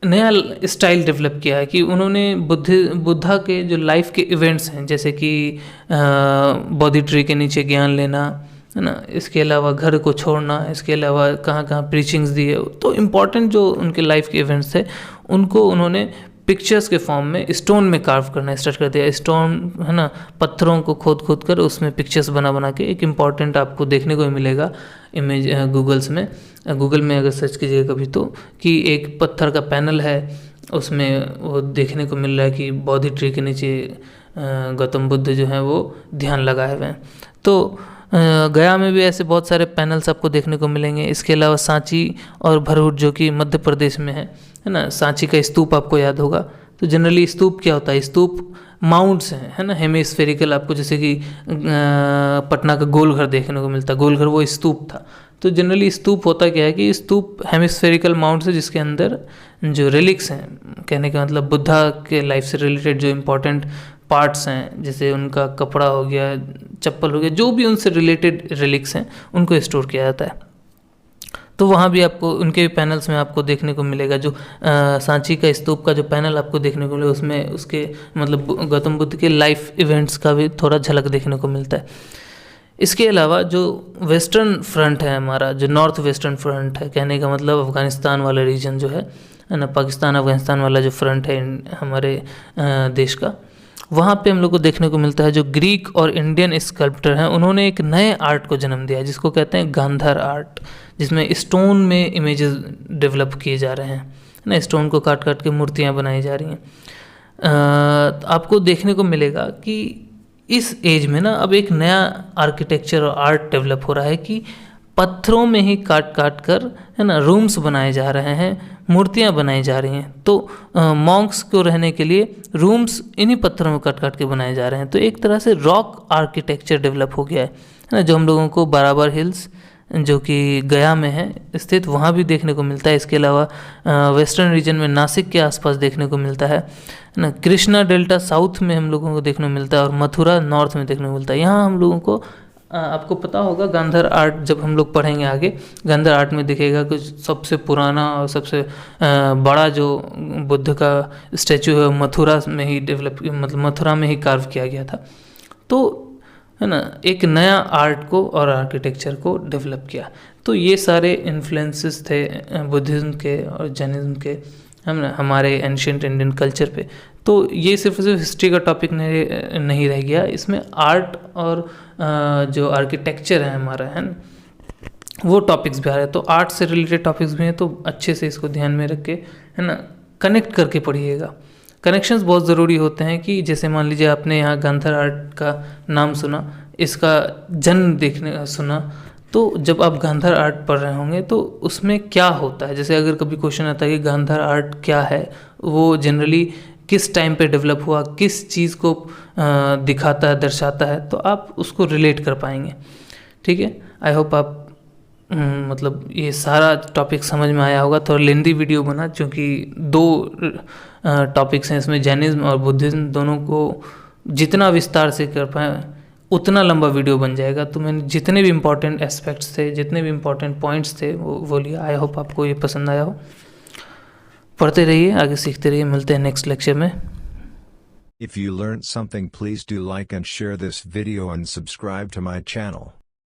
नया स्टाइल डेवलप किया है कि उन्होंने बुद्धा के जो लाइफ के इवेंट्स हैं, जैसे कि बोधि ट्री के नीचे ज्ञान लेना, है ना, इसके अलावा घर को छोड़ना, इसके अलावा कहाँ कहाँ प्रीचिंग्स दिए, तो इम्पॉर्टेंट जो उनके लाइफ के इवेंट्स थे उनको उन्होंने पिक्चर्स के फॉर्म में स्टोन में कार्व करना स्टार्ट कर दिया। स्टोन, है ना, पत्थरों को खोद कर उसमें पिक्चर्स बना के, एक इम्पॉर्टेंट आपको देखने को मिलेगा इमेज गूगल में अगर सर्च कीजिएगा कभी तो, कि एक पत्थर का पैनल है, उसमें वो देखने को मिल रहा है कि बोधि ट्री के नीचे गौतम बुद्ध जो हैं वो ध्यान लगाए हुए हैं। तो गया में भी ऐसे बहुत सारे पैनल्स आपको देखने को मिलेंगे। इसके अलावा सांची और भरूच जो कि मध्य प्रदेश में है ना। सांची का स्तूप आपको याद होगा। तो जनरली स्तूप क्या होता है, स्तूप माउंट्स हैं, है ना, हेमिस्फेरिकल, आपको जैसे कि पटना का गोलघर देखने को मिलता है, गोलघर वो स्तूप था। तो जनरली स्तूप होता क्या है कि स्तूप हेमिस्फेरिकल माउंट्स है जिसके अंदर जो रिलिक्स हैं, कहने का मतलब बुद्धा के लाइफ से रिलेटेड जो इम्पोर्टेंट पार्ट्स हैं, जैसे उनका कपड़ा हो गया, चप्पल हो गया, जो भी उनसे रिलेटेड रिलिक्स हैं उनको स्टोर किया जाता है। तो वहाँ भी आपको उनके पैनल्स में आपको देखने को मिलेगा। जो सांची का स्तूप का जो पैनल आपको देखने को मिलेगा उसमें उसके मतलब गौतम बुद्ध के लाइफ इवेंट्स का भी थोड़ा झलक देखने को मिलता है। इसके अलावा जो वेस्टर्न फ्रंट है हमारा, जो नॉर्थ वेस्टर्न फ्रंट है, कहने का मतलब अफ़गानिस्तान वाला रीजन जो है ना, पाकिस्तान अफ़गानिस्तान वाला जो फ्रंट है हमारे देश का, वहाँ पे हम लोग को देखने को मिलता है जो ग्रीक और इंडियन स्कल्प्टर हैं, उन्होंने एक नए आर्ट को जन्म दिया जिसको कहते हैं गांधार आर्ट, जिसमें स्टोन में इमेजेस डेवलप किए जा रहे हैं ना, स्टोन को काट काट के मूर्तियाँ बनाई जा रही हैं। आपको देखने को मिलेगा कि इस एज में ना अब एक नया आर्किटेक्चर और आर्ट डेवलप हो रहा है कि पत्थरों में ही काट काट कर, है ना, रूम्स बनाए जा रहे हैं, मूर्तियाँ बनाई जा रही हैं। तो मॉन्क्स को रहने के लिए रूम्स इन्हीं पत्थरों में काट काट के बनाए जा रहे हैं। तो एक तरह से रॉक आर्किटेक्चर डेवलप हो गया है ना, जो हम लोगों को बाराबर हिल्स जो कि गया में है स्थित, वहाँ भी देखने को मिलता है। इसके अलावा वेस्टर्न रीजन में नासिक के आसपास देखने को मिलता है ना, कृष्णा डेल्टा साउथ में हम लोगों को देखने को मिलता है, और मथुरा नॉर्थ में देखने को मिलता है। यहाँ हम लोगों को आपको पता होगा गांधार आर्ट, जब हम लोग पढ़ेंगे आगे, गांधार आर्ट में दिखेगा कि सबसे पुराना और सबसे बड़ा जो बुद्ध का स्टैचू है मथुरा में ही डेवलप, मतलब मथुरा में ही कार्व किया गया था। तो है ना, एक नया आर्ट को और आर्किटेक्चर को डेवलप किया। तो ये सारे इन्फ्लुएंसेस थे बुद्धिज़्म के और जैनिज्म के हमारे एंशिएंट इंडियन कल्चर पे। तो ये सिर्फ हिस्ट्री का टॉपिक नहीं रह गया, इसमें आर्ट और जो आर्किटेक्चर है हमारा, है ना, वो टॉपिक्स भी आ रहे हैं। तो आर्ट से रिलेटेड टॉपिक्स भी हैं, तो अच्छे से इसको ध्यान में रख के, है ना, कनेक्ट करके पढ़िएगा। कनेक्शंस बहुत ज़रूरी होते हैं कि जैसे मान लीजिए आपने यहाँ गांधार आर्ट का नाम सुना, इसका जन्म देखने सुना, तो जब आप गांधार आर्ट पढ़ रहे होंगे तो उसमें क्या होता है, जैसे अगर कभी क्वेश्चन आता है कि गांधार आर्ट क्या है, वो जनरली किस टाइम पे डेवलप हुआ, किस चीज़ को दिखाता है, दर्शाता है, तो आप उसको रिलेट कर पाएंगे। ठीक है, आई होप आप मतलब ये सारा टॉपिक समझ में आया होगा। थोड़ा लेंदी वीडियो बना, क्योंकि 2 टॉपिक्स हैं इसमें, जैनिज्म और बुद्धिज्म, दोनों को जितना विस्तार से कर पाए उतना लंबा वीडियो बन जाएगा। तो मैंने जितने भी इम्पोर्टेंट एस्पेक्ट्स थे, जितने भी इम्पोर्टेंट पॉइंट्स थे वो लिया। आई होप आपको ये पसंद आया हो। पढ़ते रहिए, आगे सीखते रहिए। मिलते हैं नेक्स्ट लेक्चर में। If you learned something, please do like and share this video and subscribe to my channel.